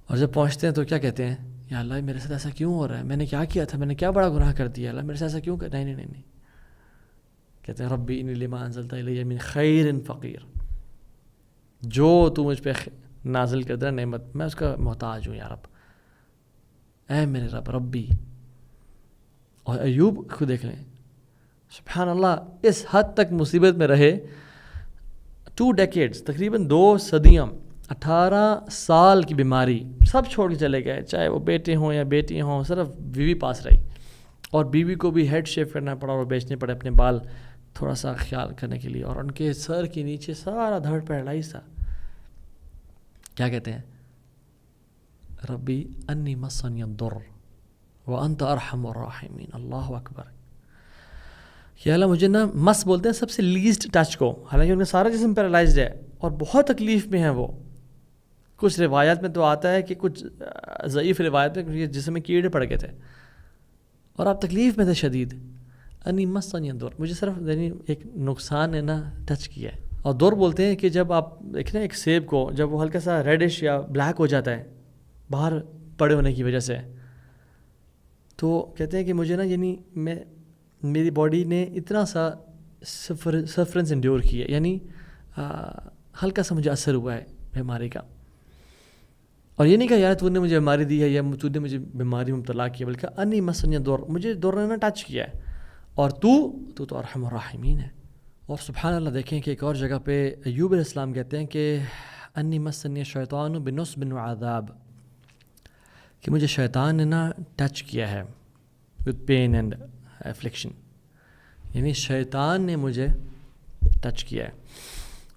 اور جب پہنچتے ہیں تو کیا کہتے ہیں, یا اللہ میرے ساتھ ایسا کیوں ہو رہا ہے, میں نے کیا کیا تھا, میں نے کیا بڑا گناہ کر دیا, اللہ میرے ساتھ ایسا کیوں کر. نہیں. کہتے ہیں ربی انی لما انزلت الی من خیر فقیر, جو تو مجھ پہ نازل کر دے نعمت میں اس کا محتاج ہوں یا رب, اے میرے رب ربی. اور ایوب کو دیکھ لیں, سبحان اللہ, اس حد تک مصیبت میں رہے, 2 decades, تقریباً 2 صدیاں, 18 سال کی بیماری, سب چھوڑ کے چلے گئے, چاہے وہ بیٹے ہوں یا بیٹی ہوں, صرف بیوی پاس رہی, اور بیوی کو بھی ہیڈ شیو کرنا پڑا اور بیچنے پڑے اپنے بال تھوڑا سا خیال کرنے کے لیے, اور ان کے سر کے نیچے سارا دھڑ پیرالائز تھا. کیا کہتے ہیں, ربی انی مسنی الضر وانت ارحم الراحمین. اللہ اکبر. کہ اللہ مجھے نا, مس بولتے ہیں سب سے لیسٹ ٹچ کو, حالانکہ ان کا سارا جسم پیرالائزڈ ہے اور بہت تکلیف میں ہیں وہ. کچھ روایات میں تو آتا ہے کہ کچھ ضعیف روایت میں جسم میں کیڑے پڑ گئے تھے اور آپ تکلیف میں تھے شدید. انی مسنی الضر, مجھے صرف یعنی ایک نقصان ہے نا ٹچ کیا ہے. اور دور بولتے ہیں کہ جب آپ دیکھیں ایک سیب کو, جب وہ ہلکا سا ریڈش یا بلیک ہو جاتا ہے باہر پڑے ہونے کی وجہ سے, تو کہتے ہیں کہ مجھے نا یعنی میری باڈی نے اتنا سا سفرنس انڈیور کیا, یعنی ہلکا سا مجھے اثر ہوا ہے بیماری کا. اور یہ نہیں کہا یار تو نے مجھے بیماری دی ہے یا تو نے مجھے بیماری میں مبتلا کیا, بلکہ انی مسنی الضر, مجھے دور نے نا ٹچ کیا ہے, اور تو ارحم الراحمین ہے. اور سبحان اللہ دیکھیں کہ ایک اور جگہ پہ ایوب علیہ السلام کہتے ہیں کہ انی مسنی الشیطان بنصب وعذاب, کہ مجھے شیطان نے نا ٹچ کیا ہے with pain and affliction, یعنی شیطان نے مجھے ٹچ کیا ہے.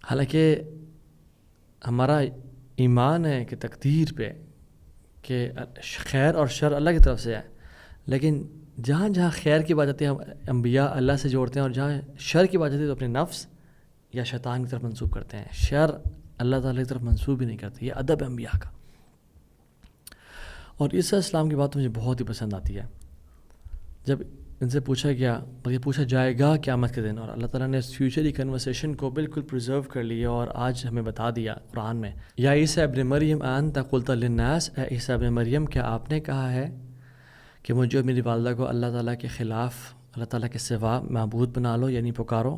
حالانکہ ہمارا ایمان ہے کہ تقدیر پہ کہ خیر اور شر اللہ کی طرف سے ہے, لیکن جہاں جہاں خیر کی بات آتی ہے ہم انبیاء اللہ سے جوڑتے ہیں, اور جہاں شر کی بات آتی ہے تو اپنے نفس یا شیطان کی طرف منسوب کرتے ہیں. شر اللہ تعالیٰ کی طرف منسوب ہی نہیں کرتے, یہ ادب ہے انبیاء کا. اور عیسیٰ علیہ السلام کی بات مجھے بہت ہی پسند آتی ہے. جب ان سے پوچھا گیا, بلکہ پوچھا جائے گا قیامت کے دن, اور اللہ تعالیٰ نے اس فیوچری کنورسیشن کو بالکل پرزرو کر لیا اور آج ہمیں بتا دیا قرآن میں, یا عیسیٰ ابن مریم انت قلت للناس, اے عیسیٰ ابن مریم کیا آپ نے کہا ہے کہ مجھے اور میری والدہ کو اللہ تعالیٰ کے خلاف اللہ تعالیٰ کے سوا معبود بنا لو, یعنی پکارو.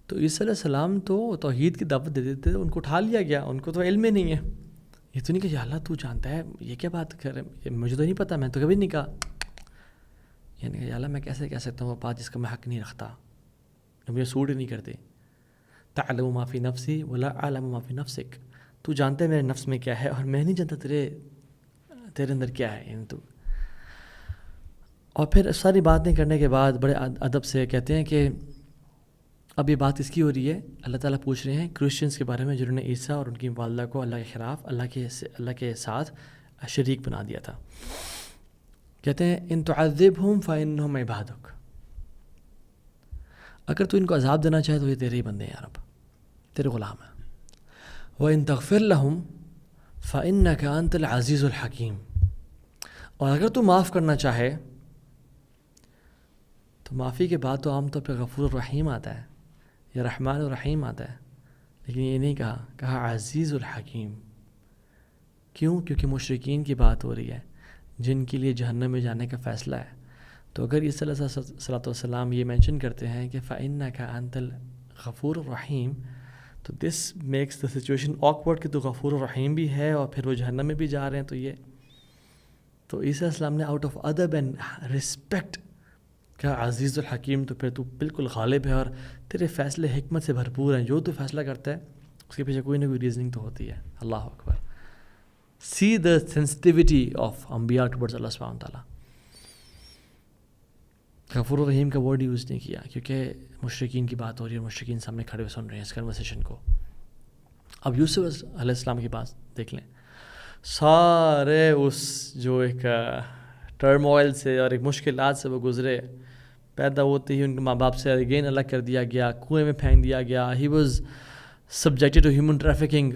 تو عیسیٰ علیہ السلام تو توحید کی دعوت دے دیتے تھے, ان کو اٹھا لیا گیا, ان کو تو علم ہی نہیں ہے. یہ تو نہیں کہ یا اللہ تو جانتا ہے, یہ کیا بات کر رہے, مجھے تو نہیں پتہ, میں تو کبھی نہیں کہا. یعنی کہ یا اللہ میں کیسے کہہ سکتا ہوں وہ بات جس کا میں حق نہیں رکھتا, جو مجھے سوٹ ہی نہیں کرتے. تعلم ما فی نفسی ولا اعلم ما فی نفسک, تو جانتا ہے میرے نفس میں کیا ہے اور میں نہیں جانتا تیرے اندر کیا ہے. یعنی تو اور پھر ساری باتیں کرنے کے بعد بڑے ادب سے کہتے ہیں کہ اب یہ بات اس کی ہو رہی ہے, اللہ تعالیٰ پوچھ رہے ہیں کرسچنس کے بارے میں جنہوں نے عیسیٰ اور ان کی والدہ کو اللہ کے خلاف اللہ کے ساتھ شریک بنا دیا تھا. کہتے ہیں ان تعذبہم فإنہم عبادک, اگر تو ان کو عذاب دینا چاہے تو یہ تیرے ہی بندے ہیں یا رب, تیرے غلام ہیں. وإن تغفر لہم فإنک انت العزیز الحکیم, اور اگر تو معاف کرنا چاہے تو معافی کے بعد تو عام طور پہ غفور الرحیم آتا ہے یا رحمان الرحیم آتا ہے, لیکن یہ نہیں کہا عزیز الحکیم. کیوں؟ کیونکہ مشرکین کی بات ہو رہی ہے جن کے لیے جہنم میں جانے کا فیصلہ ہے. تو اگر یہ صلی اللہ علیہ وسلم یہ مینشن کرتے ہیں کہ فإنک انت الغفور الرحیم, تو this makes the situation awkward کہ تو غفور الرحیم بھی ہے اور پھر وہ جہنم میں بھی جا رہے ہیں. تو عیسیٰ علیہ السلام نے آؤٹ آف ادب اینڈ رسپیکٹ کہا عزیز الحکیم, تو پھر تو بالکل غالب ہے اور تیرے فیصلے حکمت سے بھرپور ہیں, جو تو فیصلہ کرتا ہے اس کے پیچھے کوئی نہ کوئی ریزننگ تو ہوتی ہے. اللہ اکبر. See the sensitivity of انبیاء towards اللہ سبحانہ تعالیٰ. غفور الرحیم کا ورڈ یوز نہیں کیا کیونکہ مشرکین کی بات ہو رہی ہے اور مشرکین سامنے کھڑے ہوئے سن رہے ہیں اس کنورسیشن کو. اب یوسف علیہ السلام کی بات دیکھ لیں. سارے اس جو ایک ٹرموائل سے اور ایک مشکلات سے وہ گزرے. پیدا ہوتے ہی ان کے ماں باپ سے اگین الگ کر دیا گیا, کنویں میں پھینک دیا گیا. He was subjected to human trafficking,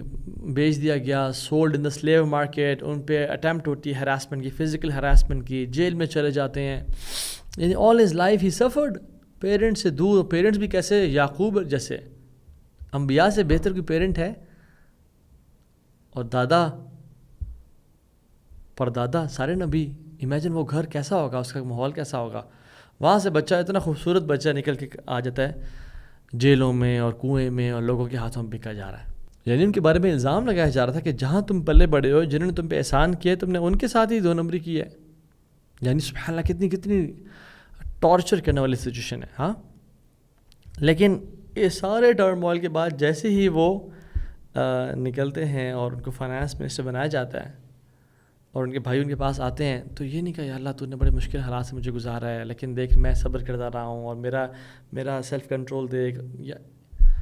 بیچ دیا گیا, sold in the slave market. ان پہ اٹیمپٹ ہوتی ہے ہراسمنٹ کی, فزیکل ہراسمنٹ کی, جیل میں چلے جاتے ہیں. یعنی all his life he suffered, parents سے دور. پیرنٹس بھی کیسے, یعقوب جیسے, انبیاء سے بہتر کوئی پیرنٹ ہے؟ اور دادا پردادا سارے نبی. امیجن وہ گھر کیسا ہوگا, اس کا ماحول کیسا ہوگا. وہاں سے بچہ, اتنا خوبصورت بچہ نکل کے آ جاتا ہے جیلوں میں اور کنویں میں اور لوگوں کے ہاتھوں میں بکا جا رہا ہے. یعنی ان کے بارے میں الزام لگایا جا رہا تھا کہ جہاں تم پلے بڑے ہو, جنہوں نے تم پہ احسان کیا, تم نے ان کے ساتھ ہی 2 نمبری کی ہے. یعنی سبحان اللہ کتنی ٹارچر کرنے والی سچویشن ہے. ہاں, لیکن یہ سارے ٹرموائل کے بعد جیسے ہی وہ نکلتے ہیں اور ان کو فائنانس منسٹر بنایا جاتا ہے اور ان کے بھائی ان کے پاس آتے ہیں, تو یہ نہیں کہا یا اللہ تو نے بڑے مشکل حالات سے مجھے گزارا ہے, لیکن دیکھ میں صبر کرتا رہا ہوں اور میرا سیلف کنٹرول دیکھ.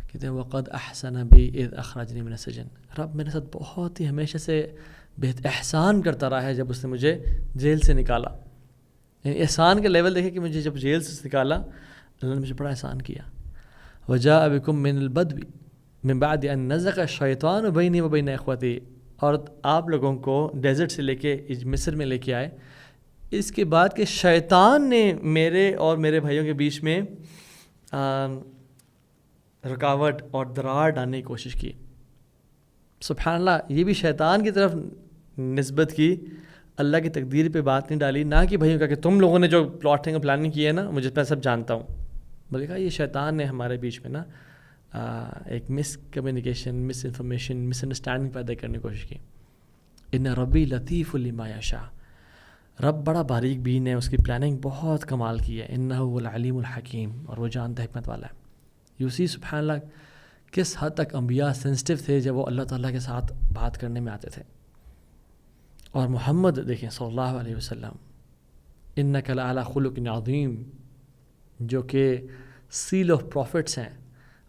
کہتے ہیں وقد احسن بی اذ اخرجنی من السجن, رب میرے ساتھ بہت ہی ہمیشہ سے بہت احسان کرتا رہا ہے جب اس نے مجھے جیل سے نکالا. یعنی احسان کا لیول دیکھیں کہ مجھے جب جیل سے نکالا اللہ نے مجھے بڑا احسان کیا. وجاء بکم من البدو من بعد ان نزغ الشیطان بینی و بین اخوتی, اور آپ لوگوں کو ڈیزرٹ سے لے کے مصر میں لے کے آئے اس کے بعد کہ شیطان نے میرے اور میرے بھائیوں کے بیچ میں رکاوٹ اور درار ڈالنے کی کوشش کی. سبحان اللہ, یہ بھی شیطان کی طرف نسبت کی, اللہ کی تقدیر پہ بات نہیں ڈالی, نہ کہ بھائیوں کا کہ تم لوگوں نے جو پلاٹنگ اور پلاننگ کی ہے نا مجھے میں سب جانتا ہوں, بلکہ کہا یہ شیطان نے ہمارے بیچ میں نا ایک مس کمیونیکیشن, مس انفارمیشن, مس انڈرسٹینڈنگ پیدا کرنے کی کوشش کی. ان ربی لطیف لما یشاء, رب بڑا باریک بین ہے, اس کی پلاننگ بہت کمال کی ہے. انہ هو العلیم الحکیم, اور وہ جانتا ہے, حکمت والا ہے. یو سی سبحان اللہ کس حد تک انبیاء سینسٹیو تھے جب وہ اللہ تعالیٰ کے ساتھ بات کرنے میں آتے تھے. اور محمد دیکھیں صلی اللہ علیہ وسلم, انک لعلی خلق عظیم, جو کہ سیل آف پروفٹس ہیں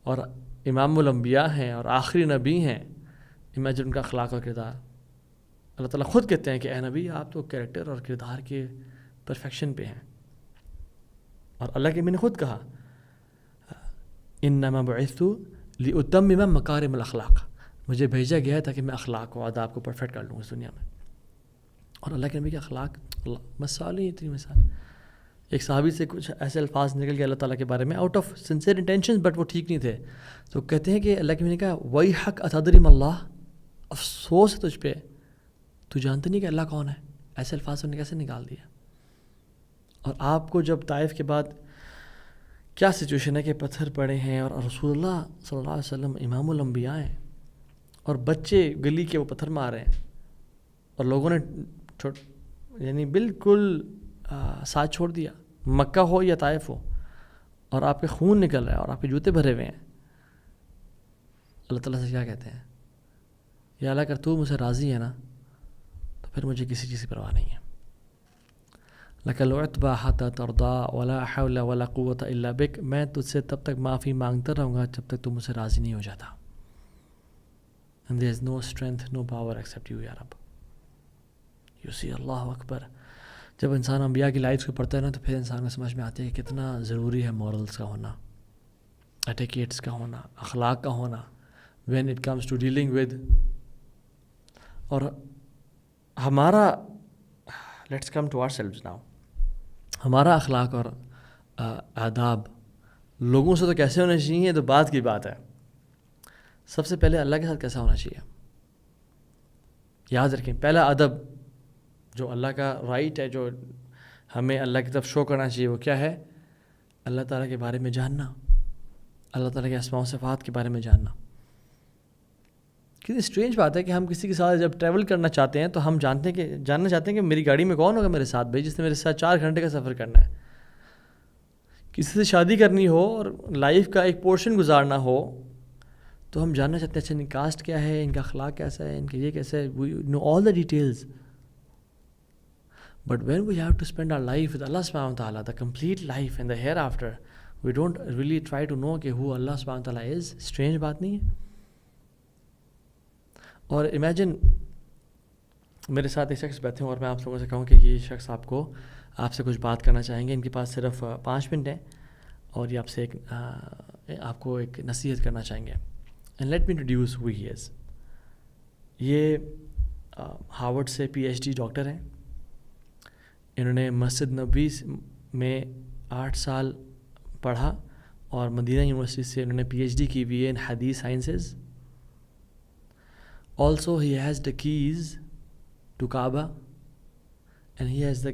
اور امام الانبیاء ہیں اور آخری نبی ہیں. امیجن ان کا اخلاق اور کردار. اللہ تعالیٰ خود کہتے ہیں کہ اے نبی آپ تو کریکٹر اور کردار کے پرفیکشن پہ ہیں. اور اللہ کے میں نے خود کہا انما بعثت لاتمم مکارم الاخلاق, مجھے بھیجا گیا ہے تاکہ میں اخلاق و آداب کو پرفیکٹ کر لوں اس دنیا میں. اور اللہ کے نبی کے اخلاق, مثال ہی اتنی مثال. ایک صحابی سے کچھ ایسے الفاظ نکل گئے اللہ تعالیٰ کے بارے میں out of sincere intentions, but وہ ٹھیک نہیں تھے. تو کہتے ہیں کہ اللہ کے نبی نے کہا ویحک اتدری ما اللہ, افسوس ہے تجھ پہ, تو جانتے نہیں کہ اللہ کون ہے. ایسے الفاظ انہوں نے کیسے نکال دیا. اور آپ کو جب طائف کے بعد کیا سچویشن ہے کہ پتھر پڑے ہیں اور رسول اللہ صلی اللہ علیہ وسلم امام الانبیاء ہیں اور بچے گلی کے وہ پتھر مار رہے ہیں اور لوگوں نے یعنی بالکل ساتھ چھوڑ دیا, مکہ ہو یا طائف ہو, اور آپ کے خون نکل رہا ہے اور آپ کے جوتے بھرے ہوئے ہیں. اللہ تعالیٰ سے کیا کہتے ہیں, یا اللہ اگر تو مجھ سے راضی ہے نا تو پھر مجھے کسی چیز کی پرواہ نہیں ہے. لَكَ الْعُتْبَى حَتَّى تَرْضَىٰ وَلَا حَوْلَ وَلَا قُوَّةَ إِلَّا بِكَ, میں تجھ سے تب تک معافی مانگتا رہوں گا جب تک تو مجھ سے راضی نہیں ہو جاتا. And there is no strength, no power except you, یا رب. You see, اللہ اکبر. جب انسان انبیاء کی لائف کو پڑھتا ہے نا تو پھر انسان کو سمجھ میں آتی ہے کہ کتنا ضروری ہے مورلز کا ہونا, ایٹیکیٹس کا ہونا, اخلاق کا ہونا when it comes to dealing with. اور ہمارا let's come to ourselves now. ہمارا اخلاق اور آداب لوگوں سے تو کیسے ہونے چاہیے تو بات کی بات ہے. سب سے پہلے اللہ کے ساتھ کیسا ہونا چاہیے. یاد رکھیں پہلا ادب جو اللہ کا رائٹ ہے, جو ہمیں اللہ کی طرف شو کرنا چاہیے, وہ کیا ہے؟ اللہ تعالیٰ کے بارے میں جاننا, اللہ تعالیٰ کے اسماء و صفات کے بارے میں جاننا. کتنی اسٹرینج بات ہے کہ ہم کسی کے ساتھ جب ٹریول کرنا چاہتے ہیں تو ہم جاننا چاہتے ہیں کہ میری گاڑی میں کون ہوگا میرے ساتھ, بھائی جس نے میرے ساتھ 4 گھنٹے کا سفر کرنا ہے. کسی سے شادی کرنی ہو اور لائف کا ایک پورشن گزارنا ہو تو ہم جاننا چاہتے ہیں اچھا ان کاسٹ کیا ہے, ان کا اخلاق کیسا ہے, ان کا یہ کیسا ہے, we know all the details. But when we have to spend our life with Allah subhanahu wa ta'ala, the complete life and the hereafter, we don't really try to know کہ who Allah subhanahu wa ta'ala is. Strange بات نہیں ہے. اور imagine میرے ساتھ ایک شخص بیٹھے ہوں اور میں آپ لوگوں سے کہوں کہ یہ شخص آپ سے کچھ بات کرنا چاہیں گے. ان کے پاس صرف 5 منٹ ہیں اور یہ آپ کو ایک نصیحت کرنا چاہیں گے. اینڈ لیٹ می انٹروڈیوس ہو ہی از. یہ ہارورڈ سے PhD ڈاکٹر ہیں. انہوں نے مسجد نبوی میں 8 سال پڑھا اور مدینہ یونیورسٹی سے انہوں نے PhD کی ہوئی ہے ان حدیث sciences. Also he has the keys to کعبہ and he has the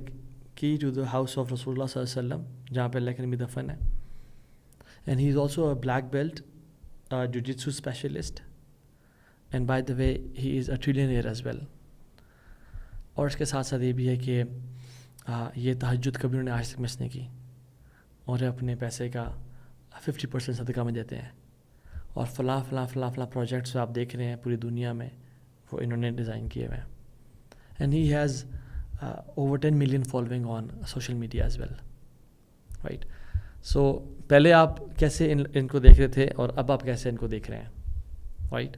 key to the house of رسول اللہ صلی اللہ علیہ وسلم جہاں پہ اللہ کے نبی دفن ہے. And he is also a black belt jujitsu specialist and by the way he is a trillionaire as well. اور اس کے ساتھ ساتھ یہ بھی ہے کہ یہ تہجد کبھی انہوں نے آج تک مس نہیں کی اور اپنے پیسے کا 50% صدقہ میں دیتے ہیں. اور فلاں پروجیکٹس آپ دیکھ رہے ہیں پوری دنیا میں وہ انہوں نے ڈیزائن کیے ہوئے ہیں. And he has over 10 million following on social media as well. Right. So پہلے آپ کیسے ان کو دیکھ رہے تھے اور اب آپ کیسے ان کو دیکھ رہے ہیں. رائٹ.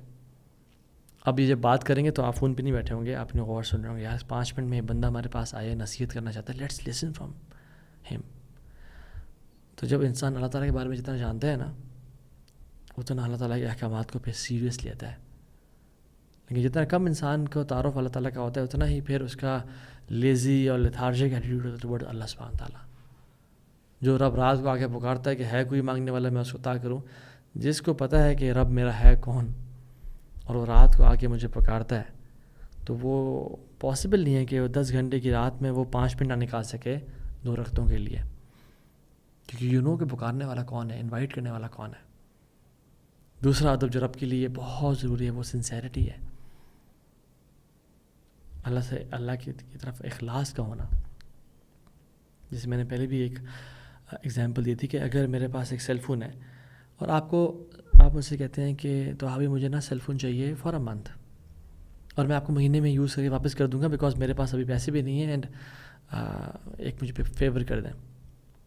اب یہ جب بات کریں گے تو آپ فون پہ نہیں بیٹھے ہوں گے, آپ نے غور سن رہے ہوں گے یار 5 منٹ میں بندہ ہمارے پاس آیا نصیحت کرنا چاہتا ہے, لیٹس لسن فرام ہم. تو جب انسان اللہ تعالیٰ کے بارے میں جتنا جانتا ہے نا اتنا اللہ تعالیٰ کے احکامات کو پھر سیریس لیتا ہے. لیکن جتنا کم انسان کو تعارف اللہ تعالیٰ کا ہوتا ہے اتنا ہی پھر اس کا لیزی اور لیتھارجک ایٹیٹیوڈ ہوتا ہے ٹورڈ اللہ سبحانہ تعالیٰ. جو رب رات کو آ کے پکارتا ہے کہ ہے کوئی مانگنے والا میں اس کو عطا کروں, جس کو پتہ ہے کہ رب میرا ہے کون اور وہ رات کو آ کے مجھے پکارتا ہے, تو وہ پاسبل نہیں ہے کہ وہ 10 گھنٹے کی رات میں وہ 5 منٹ نہ نکال سکے 2 رکعتوں کے لیے, کیونکہ کہ پکارنے والا کون ہے, انوائٹ کرنے والا کون ہے. دوسرا ادب جو رب کے لیے بہت ضروری ہے وہ سنسیرٹی ہے, اللہ کی طرف اخلاص کا ہونا. جیسے میں نے پہلے بھی ایک ایگزامپل دی تھی کہ اگر میرے پاس ایک سیل فون ہے اور آپ مجھ سے کہتے ہیں کہ تو ابھی مجھے نا سیل فون چاہیے فار اے منتھ اور میں آپ کو مہینے میں یوز کر کے واپس کر دوں گا بیکاز میرے پاس ابھی پیسے بھی نہیں ہیں اینڈ ایک مجھے فیور کر دیں,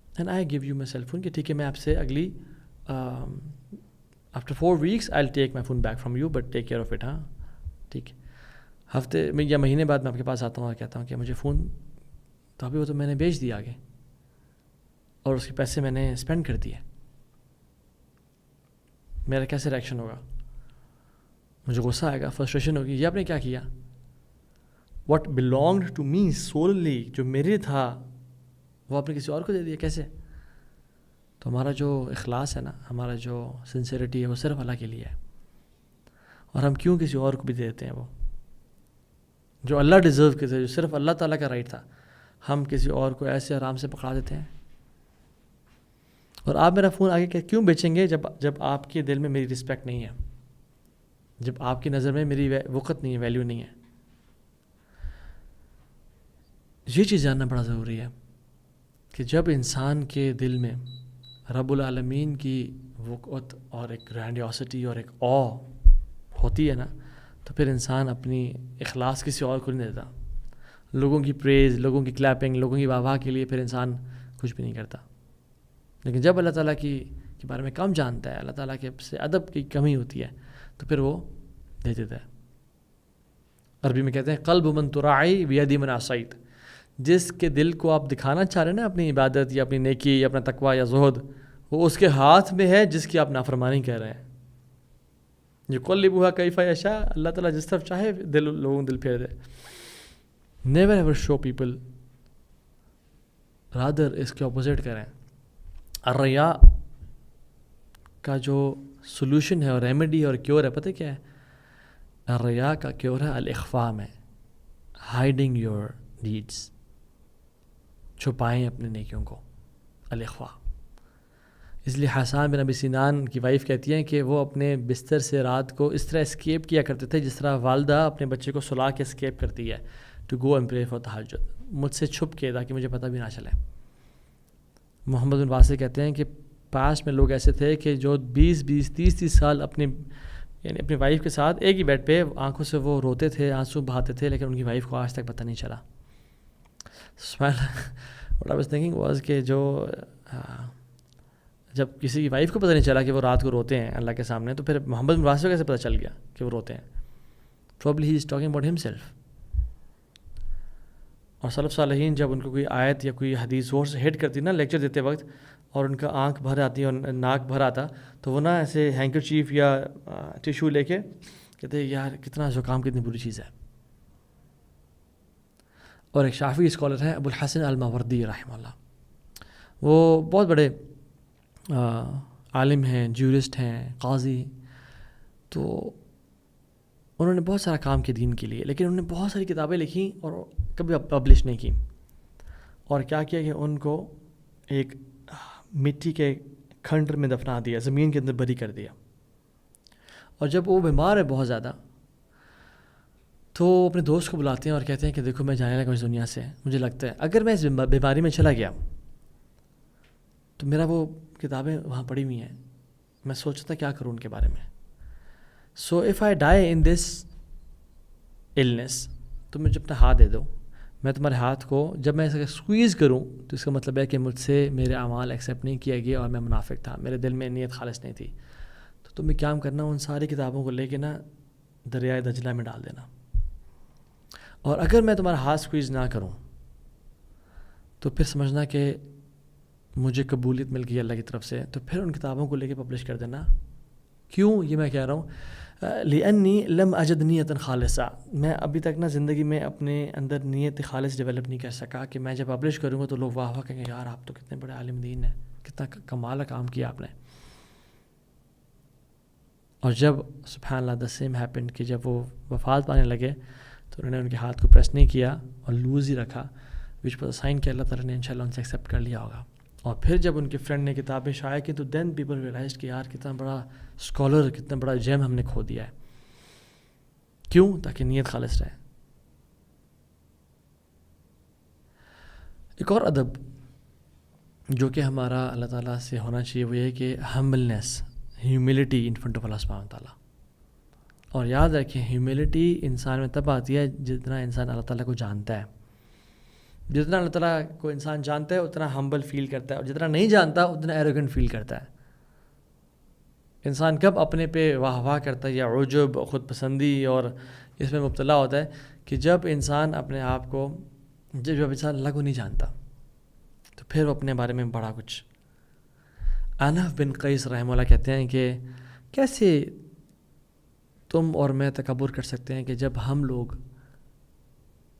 and I give you my cell phone کہ ٹھیک ہے میں آپ سے اگلی after 4 weeks I will take my phone back from you but take care of it. ہاں ٹھیک ہے, ہفتے میں یا مہینے بعد میں آپ کے پاس آتا ہوں اور کہتا ہوں کہ مجھے فون, تو ابھی وہ تو میں نے بیچ دیا آگے اور اس کے پیسے میں نے اسپینڈ کر دیے. میرا کیسے ریئیکشن ہوگا؟ مجھے غصہ آئے گا, فرسٹریشن ہوگی, یہ آپ نے کیا کیا. واٹ بلانگڈ ٹو می سوللی, جو میرے تھا وہ آپ نے کسی اور کو دے دیا, کیسے؟ تو ہمارا جو اخلاص ہے نا, ہمارا جو سنسیریٹی ہے وہ صرف اللہ کے لیے ہے. اور ہم کیوں کسی اور کو بھی دے دیتے ہیں وہ جو اللہ ڈیزرو کرتے تھے, جو صرف اللہ تعالیٰ کا رائٹ تھا, ہم کسی اور کو ایسے آرام سے پکڑا دیتے ہیں. اور آپ میرا فون آگے کیوں بیچیں گے جب آپ کے دل میں میری رسپیکٹ نہیں ہے, جب آپ کی نظر میں میری وقت نہیں ہے, ویلیو نہیں ہے. یہ چیز جاننا بڑا ضروری ہے کہ جب انسان کے دل میں رب العالمین کی وقت اور ایک گرینڈیوسٹی اور ایک او ہوتی ہے نا, تو پھر انسان اپنی اخلاص کسی اور کو نہیں دیتا. لوگوں کی پریز, لوگوں کی کلیپنگ, لوگوں کی واہ واہ کے لیے پھر انسان کچھ بھی نہیں کرتا. لیکن جب اللہ تعالیٰ کے بارے میں کم جانتا ہے, اللہ تعالیٰ کے سے ادب کی کمی ہوتی ہے, تو پھر وہ دے دیتا ہے. عربی میں کہتے ہیں قلب من تراعی بیدی من عصیت, جس کے دل کو آپ دکھانا چاہ رہے ہیں نا اپنی عبادت یا اپنی نیکی یا اپنا تقویٰ یا زہد, وہ اس کے ہاتھ میں ہے جس کی آپ نافرمانی کہہ رہے ہیں. یقلبها کیف یشاء, اللہ تعالیٰ جس طرف چاہے لوگوں دل پھیر دے. Never ever show people, rather اس کے اپوزٹ کریں. الریا کا جو سولوشن ہے اور ریمیڈی اور کیور ہے, پتہ کیا ہے؟ الریا کا کیور ہے الاخفاء میں, ہائیڈنگ یور ڈیڈس, چھپائیں اپنے نیکیوں کو, الاخفاء. اس لیے حسان بن ابی سنان کی وائف کہتی ہیں کہ وہ اپنے بستر سے رات کو اس طرح اسکیپ کیا کرتے تھے جس طرح والدہ اپنے بچے کو سلا کے اسکیپ کرتی ہے to go and pray for تہجد, مجھ سے چھپ کے تاکہ مجھے پتہ بھی نہ چلے. محمد بن واسع کہتے ہیں کہ پاس میں لوگ ایسے تھے کہ جو 20-30 سال اپنی وائف کے ساتھ ایک ہی بیڈ پہ آنکھوں سے وہ روتے تھے, آنسو بہاتے تھے, لیکن ان کی وائف کو آج تک پتہ نہیں چلا. What I was thinking was کہ جب کسی کی وائف کو پتہ نہیں چلا کہ وہ رات کو روتے ہیں اللہ کے سامنے, تو پھر محمد بن واسع کو کیسے پتہ چل گیا کہ وہ روتے ہیں؟ Probably he is talking about himself. اور سلف صالحین جب ان کو کوئی آیت یا کوئی حدیث زور سے ہٹ کرتی نا لیکچر دیتے وقت اور ان کا آنکھ بھر آتی اور ناک بھر آتا تو وہ نا ایسے ہینکر چیف یا ٹیشو لے کے کہتے یار کتنا زکام کتنی بری چیز ہے. اور ایک شافعی اسکالر ہیں ابو الحسن الماوردی رحمہ اللہ, وہ بہت بڑے عالم ہیں, جیورسٹ ہیں, قاضی. تو انہوں نے بہت سارا کام کیا دین کے لیے, لیکن انہوں نے بہت ساری کتابیں لکھی اور کبھی پبلش نہیں کی. اور کیا کیا کہ ان کو ایک مٹی کے کھنڈر میں دفنا دیا, زمین کے اندر بری کر دیا. اور جب وہ بیمار ہے بہت زیادہ تو وہ اپنے دوست کو بلاتے ہیں اور کہتے ہیں کہ دیکھو میں جانے لگا اس دنیا سے, مجھے لگتا ہے اگر میں اس بیماری میں چلا گیا تو میرا وہ کتابیں وہاں پڑھی ہوئی ہیں, میں سوچتا تھا کیا کروں ان کے بارے میں. So if I dye in this illness, تو مجھے اپنا ہاتھ دے دو, میں تمہارے ہاتھ کو جب میں اسے اسکویز کروں تو اس کا مطلب ہے کہ مجھ سے میرے اعمال ایکسیپٹ نہیں کیا گیا اور میں منافق تھا, میرے دل میں نیت خالص نہیں تھی. تو تمہیں کیا کرنا, ان ساری کتابوں کو لے کے نا دریائے دجلہ میں ڈال دینا, اور اگر میں تمہارا ہاتھ اسکویز نہ کروں تو پھر سمجھنا کہ مجھے قبولیت مل گئی اللہ کی طرف سے, تو پھر ان کتابوں کو لے کے پبلش کر دینا. کیوں یہ میں کہہ رہا ہوں, لأنی لم اجد نیتا خالصہ, میں ابھی تک نا زندگی میں اپنے اندر نیت خالص ڈیولپ نہیں کر سکا کہ میں جب پبلش کروں گا تو لوگ واہ واہ کہیں گے یار آپ تو کتنے بڑے عالم دین ہیں, کتنا کمال کام کیا آپ نے. اور جب سبحان اللہ the same happened کہ جب وہ وفات پانے لگے تو انہوں نے ان کے ہاتھ کو پریس نہیں کیا اور لوز ہی رکھا, which was a sign کہ اللہ تعالیٰ نے انشاءاللہ ان سے ایکسیپٹ کر لیا ہوگا. اور پھر جب ان کے فرینڈ نے کتابیں شائع کی تو دین پیپل ریئلائزڈ کہ یار کتنا بڑا اسکالر, کتنا بڑا جیم ہم نے کھو دیا ہے. کیوں؟ تاکہ نیت خالص رہے. ایک اور ادب جو کہ ہمارا اللہ تعالیٰ سے ہونا چاہیے وہ یہ کہ humbleness, humility in front of Allah سبحانہ وتعالیٰ. اور یاد رکھیں ہیوملٹی انسان میں تب آتی ہے جتنا انسان اللہ تعالیٰ کو جانتا ہے. جتنا اللہ تعالیٰ کو انسان جانتا ہے اتنا ہمبل فیل کرتا ہے, اور جتنا نہیں جانتا اتنا ایروگنٹ فیل کرتا ہے. انسان کب اپنے پہ واہ واہ کرتا ہے یا عجب, خود پسندی اور اس میں مبتلا ہوتا ہے کہ جب انسان اپنے آپ کو, جب انسان اللہ کو نہیں جانتا تو پھر وہ اپنے بارے میں بڑا کچھ. انف بن قیس رحمہ اللہ کہتے ہیں کہ کیسے تم اور میں تکبر کر سکتے ہیں کہ جب ہم لوگ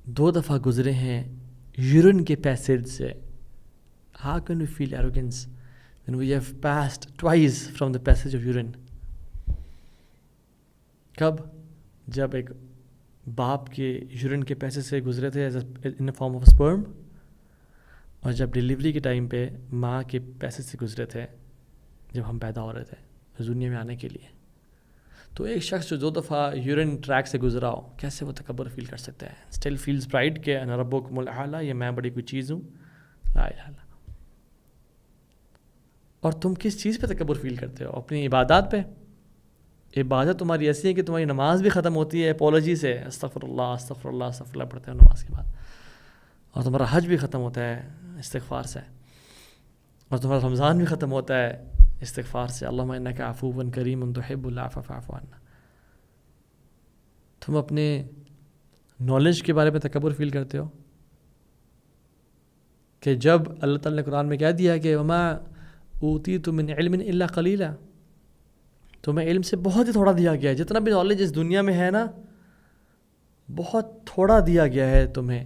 2 دفعہ گزرے ہیں یورین کے پیسیج سے. How can we feel arrogance when we have passed twice from the passage of urine? کب؟ جب ایک باپ کے یورین کے پیسیج سے گزرے تھے in the form of sperm, اور جب ڈیلیوری کے ٹائم پہ ماں کے پیسیج سے گزرے تھے جب ہم پیدا ہو رہے تھے اس دنیا میں آنے کے لیے. تو ایک شخص جو 2 دفعہ یورین ٹریک سے گزرا ہو کیسے وہ تکبر فیل کر سکتا ہے؟ اسٹل فیلز پرائڈ کہ انا ربکم الاعلی, یہ میں بڑی کوئی چیز ہوں, لا الہ الا. اور تم کس چیز پہ تکبر فیل کرتے ہو؟ اپنی عبادات پہ. عبادت تمہاری ایسی ہے کہ تمہاری نماز بھی ختم ہوتی ہے اپولوجی سے, استغفر اللہ استغفر اللہ استغفر اللہ پڑھتے ہو نماز کے بعد, اور تمہارا حج بھی ختم ہوتا ہے استغفار سے, اور تمہارا رمضان بھی ختم ہوتا ہے استغفار سے, اللہم انک عفو کریم تحب العفو فاعف عنا. تم اپنے نالج کے بارے میں تکبر فیل کرتے ہو کہ جب اللہ تعالیٰ نے قرآن میں کہہ دیا کہ وما اوتیتم من علم الا قلیلا, تمہیں علم سے بہت ہی تھوڑا دیا گیا ہے. جتنا بھی نالج اس دنیا میں ہے نا بہت تھوڑا دیا گیا ہے تمہیں,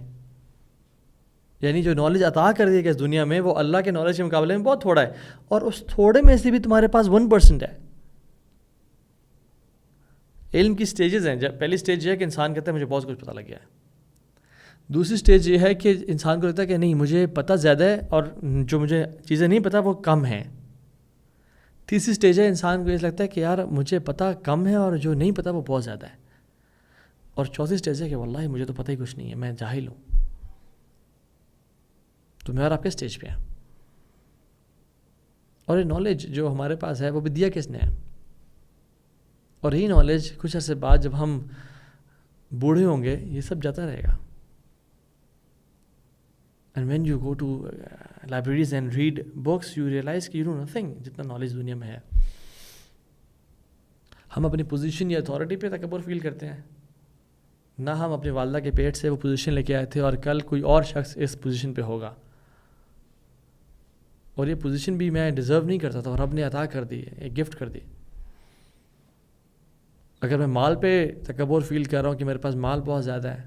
یعنی جو نالج عطا کر دیا گیا اس دنیا میں وہ اللہ کے نالج کے مقابلے میں بہت تھوڑا ہے, اور اس تھوڑے میں سے بھی تمہارے پاس 1% ہے. علم کی سٹیجز ہیں. جب پہلی سٹیج یہ ہے کہ انسان کہتا ہے مجھے بہت کچھ پتہ لگ گیا ہے. دوسری سٹیج یہ ہے کہ انسان کو لگتا ہے کہ نہیں مجھے پتہ زیادہ ہے اور جو مجھے چیزیں نہیں پتہ وہ کم ہیں. تیسری سٹیج ہے انسان کو یہ لگتا ہے کہ یار مجھے پتہ کم ہے اور جو نہیں پتہ وہ بہت زیادہ ہے. اور چوتھی سٹیج ہے کہ واللہ مجھے تو پتہ ہی کچھ نہیں ہے, میں جاہل ہوں. تو میں اور آپ کے سٹیج پہ ہیں. اور یہ نالج جو ہمارے پاس ہے وہ بھی دیا کس نے ہے, اور یہی نالج کچھ عرصے بعد جب ہم بوڑھے ہوں گے یہ سب جاتا رہے گا. And when you go to libraries and read books, you realize کہ you know nothing جتنا نالج دنیا میں ہے. ہم اپنی پوزیشن یا اتھارٹی پہ تکبر فیل کرتے ہیں نہ ہم اپنی والدہ کے پیٹ سے وہ پوزیشن لے کے آئے تھے اور کل کوئی اور شخص اس پوزیشن پہ ہوگا، اور یہ پوزیشن بھی میں ڈیزرو نہیں کرتا تھا اور رب نے عطا کر دی، ایک گفٹ کر دی۔ اگر میں مال پہ تکبر فیل کر رہا ہوں کہ میرے پاس مال بہت زیادہ ہے،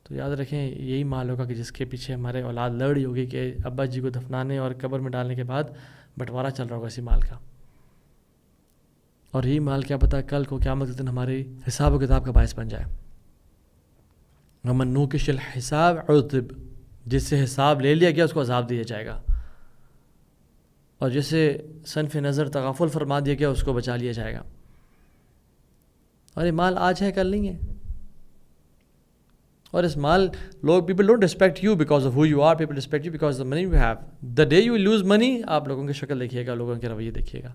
تو یاد رکھیں یہی مال ہوگا کہ جس کے پیچھے ہمارے اولاد لڑ رہی ہوگی کہ ابا جی کو دفنانے اور قبر میں ڈالنے کے بعد بٹوارا چل رہا ہوگا اسی مال کا، اور یہی مال کیا پتہ کل کو قیامت کے دن ہماری حساب و کتاب کا باعث بن جائے۔ ومن نوکش الحساب عذب، جس سے حساب لے لیا گیا اس کو عذاب دیا جائے گا، اور جسے صنف نظر تغافل فرما دیا گیا اس کو بچا لیا جائے گا۔ اور یہ مال آج ہے کل نہیں ہے، اور اس مال لوگ people don't respect you because of who you are, people respect you because of money you have. The day you lose money, آپ لوگوں کی شکل دیکھیے گا، لوگوں کے رویے دیکھیے گا۔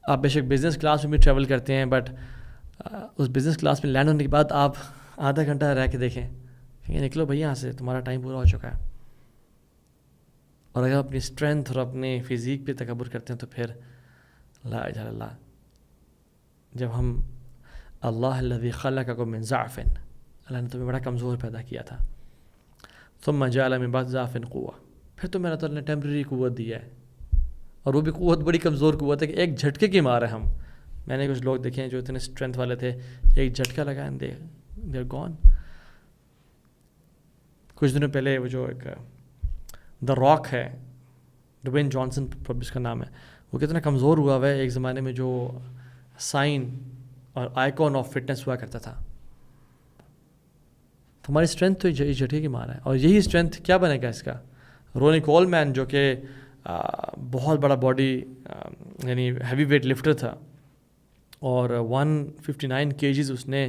آپ بے شک بزنس کلاس میں بھی ٹریول کرتے ہیں، بٹ اس بزنس کلاس میں لینڈ ہونے کے بعد آپ آدھا گھنٹہ رہ کے دیکھیں کہ نکلو بھائی یہاں سے، تمہارا ٹائم پورا ہو چکا ہے۔ اور اگر اپنی اسٹرینتھ اور اپنے فزیک پہ تکبر کرتے ہیں تو پھر لا الہ الا اللہ، جب ہم اللہ الذی خلقکم من ضعف، اللہ نے تمہیں بڑا کمزور پیدا کیا تھا، ثم جعل من بعد ضعف قوة، پھر تو میرا تعالیٰ نے ٹیمپریری قوت دی ہے، اور وہ بھی قوت بڑی کمزور قوت ہے کہ ایک جھٹکے کی مار ہے ہم۔ میں نے کچھ لوگ دیکھے ہیں جو اتنے اسٹرینتھ والے تھے، ایک جھٹکا لگا دے آر گون۔ کچھ دنوں پہلے وہ جو ایک دا راک ہے، ڈوین جانسن اس کا نام ہے، وہ کتنا کمزور ہوا ہے ایک زمانے میں، جو سائن اور آئیکن آف فٹنس ہوا کرتا تھا۔ ہماری اسٹرینتھ تو یہ جھٹکے کی مار ہے، اور یہی اسٹرینتھ کیا بنے گا اس کا؟ رونی کولمین جو کہ بہت بڑا باڈی یعنی ہیوی ویٹ لفٹر تھا، اور 159 kgs اس نے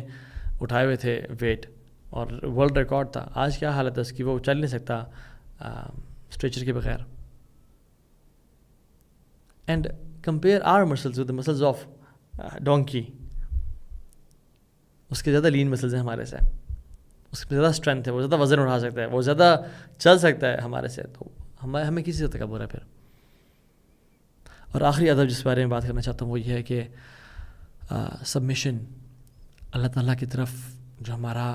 اٹھائے ہوئے تھے ویٹ، اور ورلڈ ریکارڈ تھا۔ آج کیا حالت ہے اس کی؟ وہ چل نہیں سکتا اسٹریچر کے بغیر۔ And compare our muscles with the muscles of donkey, اس کے زیادہ لین مسلز ہیں ہمارے سے، اس میں زیادہ اسٹرینتھ ہے، وہ زیادہ وزن اٹھا سکتا ہے، وہ زیادہ چل سکتا ہے ہمارے سے، تو ہمیں کسی سے تکبر ہے پھر۔ اور آخری ادب جس بارے میں بات کرنا چاہتا ہوں وہ یہ ہے کہ سبمیشن اللہ تعالیٰ کی طرف، جو ہمارا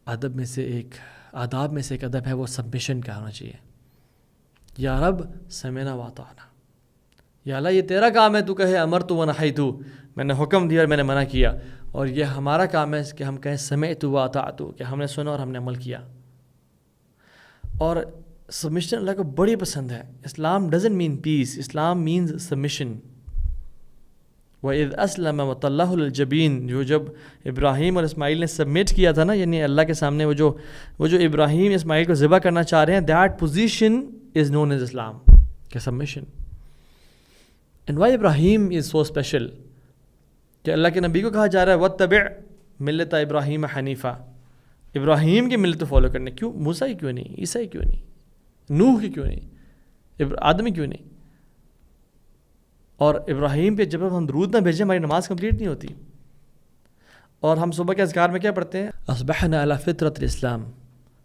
ادب میں سے ایک آداب میں سے ایک ادب ہے وہ سبمیشن کا ہونا چاہیے۔ یا رب سمعنا واطعنا، یا اللہ یہ تیرا کام ہے، تو کہے امرت و نہیت، میں نے حکم دیا اور میں نے منع کیا، اور یہ ہمارا کام ہے کہ ہم کہیں سمعت و اطعت، کہ ہم نے سنا اور ہم نے عمل کیا۔ اور سبمیشن اللہ کو بڑی پسند ہے۔ Islam doesn't mean peace, Islam means submission. وَإِذْ أَسْلَمَ وَتَلَّهُ لِلْجَبِينِ، جو جب ابراہیم اور اسماعیل نے سبمٹ کیا تھا نا، یعنی اللہ کے سامنے وہ جو ابراہیم اسماعیل کو ذبح کرنا چاہ رہے ہیں، that position is known as Islam, کہ submission. And why Ibrahim is so special, کہ اللہ کے نبی کو کہا جا رہا ہے وَاتَّبِعْ مِلَّتَ ابراہیم حنیفا، ابراہیم کی ملت فالو کرنے۔ کیوں؟ موسیٰ ہی کیوں نہیں؟ عیسیٰ ہی کیوں نہیں؟ نوح کی کیوں نہیں؟ آدم ہی کیوں نہیں؟ اور ابراہیم پہ جب ہم درود نہ بھیجیں ہماری نماز کمپلیٹ نہیں ہوتی۔ اور ہم صبح کے اذکار میں کیا پڑھتے ہیں؟ اصبحنا علی فطرۃ الاسلام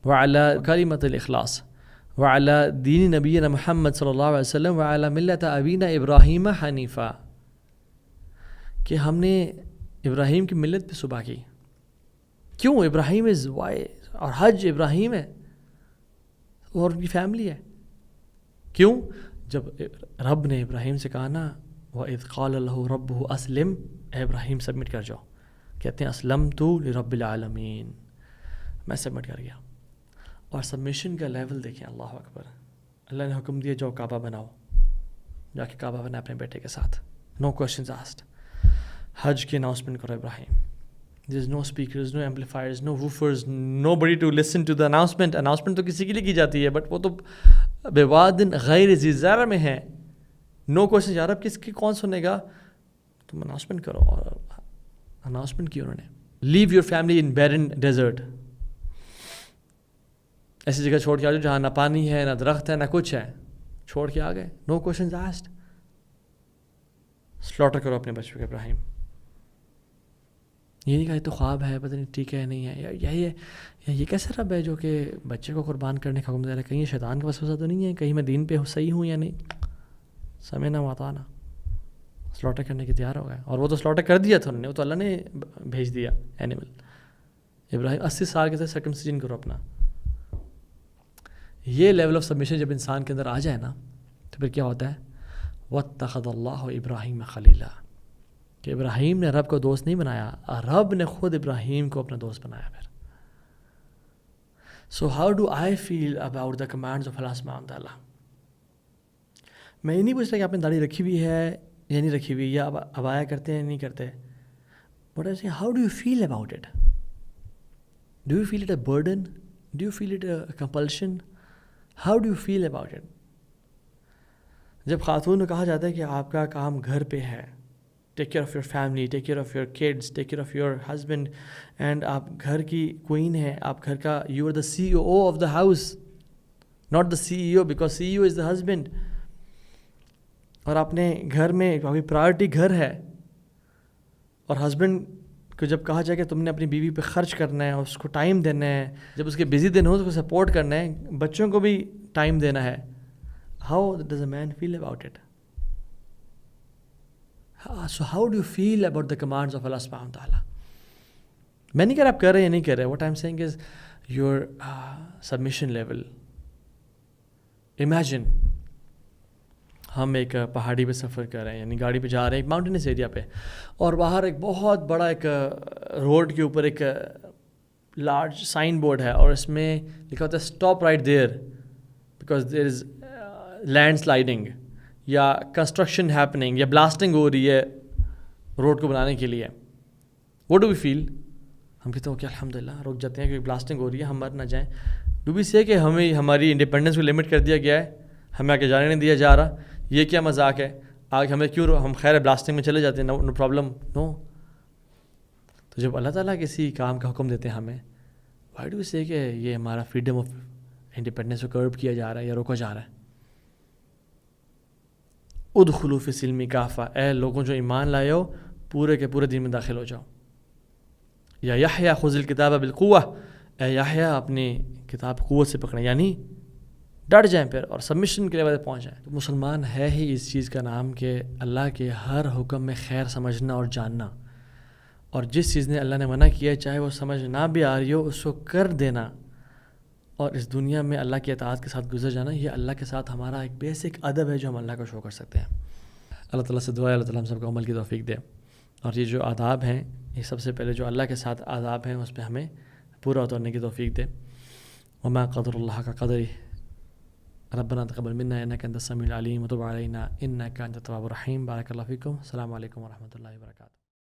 وعلی کلمۃ الاخلاص وعلی دین نبینا محمد صلی اللہ علیہ وسلم وعلی ملت ابینا ابراہیم حنیفا، کہ ہم نے ابراہیم کی ملت پہ صبح کی۔ کیوں؟ ابراہیم از وائی، اور حج ابراہیم ہے اور ان کی فیملی ہے۔ کیوں؟ جب رب نے ابراہیم سے کہا نا وَإِذْ قَالَ لَهُ رَبُّهُ أَسْلِمْ، اے ابراہیم سبمٹ کر جاؤ، کہتے ہیں اسلمتُ لرب العالمین، میں سبمٹ کر گیا۔ اور سبمیشن کا لیول دیکھیں، اللہ اکبر۔ اللہ نے حکم دیا جاؤ کعبہ بناؤ، جا کے کعبہ بنا اپنے بیٹے کے ساتھ، نو کوشچنز آسکڈ۔ حج کی اناؤنسمنٹ کرو ابراہیم، there is no speakers, no amplifiers, no woofers, nobody to listen to the announcement۔ announcement تو کسی کے لیے کی جاتی ہے، بٹ وہ تو بوادن غیر ذی زرع میں ہے۔ نو کوشچن، یار اب کس کی کون سنے گا؟ تم اناؤنسمنٹ کرو، اور اناؤنسمنٹ کی انہوں نے۔ لیو یور فیملی ان بیرن ڈیزرٹ، ایسی جگہ چھوڑ کے آ جاؤ جہاں نہ پانی ہے، نہ درخت ہے، نہ کچھ ہے، چھوڑ کے آ گئے، نو کوشچنز آسکڈ۔ سلاٹر کرو اپنے بچوں کے ابراہیم۔ یہ نہیں کہا یہ تو خواب ہے، پتہ نہیں ٹھیک ہے نہیں ہے، یہ کیسے رب ہے جو کہ بچے کو قربان کرنے کا حکم دے رہا ہے؟ کہیں یہ شیطان کا وسوسہ تو نہیں ہے؟ کہیں میں دین پہ صحیح ہوں یا نہیں؟ سمعنا واطعنا، سلاٹر کرنے کے تیار ہو گئے. اور وہ تو سلاٹر کر دیا تھا انہوں نے, وہ تو اللہ نے بھیج دیا اینیمل. ابراہیم 80 سال کے تھے, سرکمسیجن کرو اپنا. یہ لیول آف سبمیشن جب انسان کے اندر آ جائے نا تو پھر کیا ہوتا ہے, وَاتَّخَذَ اللَّهُ إِبْرَاهِيمَ خَلِيلًا, کہ ابراہیم نے رب کو دوست نہیں بنایا, رب نے خود ابراہیم کو اپنا دوست بنایا. پھر so how do I feel about the commands of Allah سبحانہ و تعالیٰ. میں یہ نہیں پوچھتا کہ آپ نے داڑھی رکھی ہوئی ہے یا نہیں رکھی ہوئی, یا ابایا کرتے ہیں یا نہیں کرتے, but I say how do you feel about it. Do you feel it a burden, do you feel it a compulsion, how do you feel about it. جب خاتون کو کہا جاتا ہے کہ آپ کا کام گھر پہ ہے, take care of your family, take care of your kids, take care of your husband, and آپ گھر کی کوئین ہیں, آپ گھر کا, you are the C O of the house, not the C E O, because C E O is the husband. اور آپ نے گھر میں ابھی پرائرٹی گھر ہے, اور ہسبینڈ کو جب کہا جائے کہ تم نے اپنی بیوی پہ خرچ کرنا ہے, اس کو ٹائم دینا ہے, جب اس کے بزی دن ہو تو اس کو سپورٹ کرنا ہے, بچوں کو بھی ٹائم دینا ہے, how does a man feel about it. So how do you feel about the commands of Allah subhanahu wa ta'ala? میں نہیں کہہ رہا آپ کر رہے ہیں یا نہیں کر رہے. What I'm saying is your submission level. Imagine ہم ایک پہاڑی پہ سفر کر رہے ہیں, یعنی گاڑی پہ جا رہے ہیں ایک ماؤنٹینس ایریا پہ, اور باہر ایک بہت بڑا ایک روڈ کے اوپر ایک لارج سائن بورڈ ہے, اور اس میں لکھا ہوتا ہے stop right there because there is land sliding, or construction happening, or blasting ہو رہی ہے روڈ کو بنانے کے لیے. What do we feel? ہم کہتے ہیں کہ الحمد للہ رک جاتے ہیں کیونکہ بلاسٹنگ ہو رہی ہے, ہم مر نہ جائیں. ڈو وی سے کہ ہمیں ہماری انڈیپینڈنس کو لمٹ کر دیا گیا ہے, ہمیں آگے جانے نہیں دیا جا رہا, یہ کیا مذاق ہے, آگے ہمیں کیوں, ہم خیر بلاسٹنگ میں چلے جاتے ہیں, نو پرابلم, نو. تو جب اللہ تعالیٰ کسی کام کا حکم دیتے ہیں ہمیں, وائی ڈو وی سے کہ یہ ہمارا فریڈم آف انڈیپینڈنس کو کرب کیا جا رہا ہے یا روکا جا رہا ہے. ادخلوا فی السلم کافہ, اے لوگوں جو ایمان لائے ہو پورے کے پورے دین میں داخل ہو جاؤ. یا یحییٰ خذ الکتاب بالقوہ, اے یحییٰ اپنی کتاب قوت سے پکڑیں, یعنی ڈٹ جائیں پھر اور سبمیشن کے لیول پہ پہنچ جائیں. تو مسلمان ہے ہی اس چیز کا نام کہ اللہ کے ہر حکم میں خیر سمجھنا اور جاننا, اور جس چیز نے اللہ نے منع کیا ہے چاہے وہ سمجھ نہ بھی آ رہی ہو اس کو کر دینا, اور اس دنیا میں اللہ کی اطاعت کے ساتھ گزر جانا. یہ اللہ کے ساتھ ہمارا ایک بیسک ادب ہے جو ہم اللہ کو شو کر سکتے ہیں. اللہ تعالیٰ سے دعا ہے اللہ تعالیٰ ہم سب کو عمل کی توفیق دے, اور یہ جو آداب ہیں یہ سب سے پہلے جو اللہ کے ساتھ آداب ہیں اس پہ ہمیں پورا اترنے کی توفیق دے. وما قدر اللہ کا قدر ربنا تقبل منا انک انت السمیع العلیم وتب علینا انک انت التواب الرحیم. بارک اللہ فیکم. السلام علیکم ورحمۃ اللہ وبرکاتہ.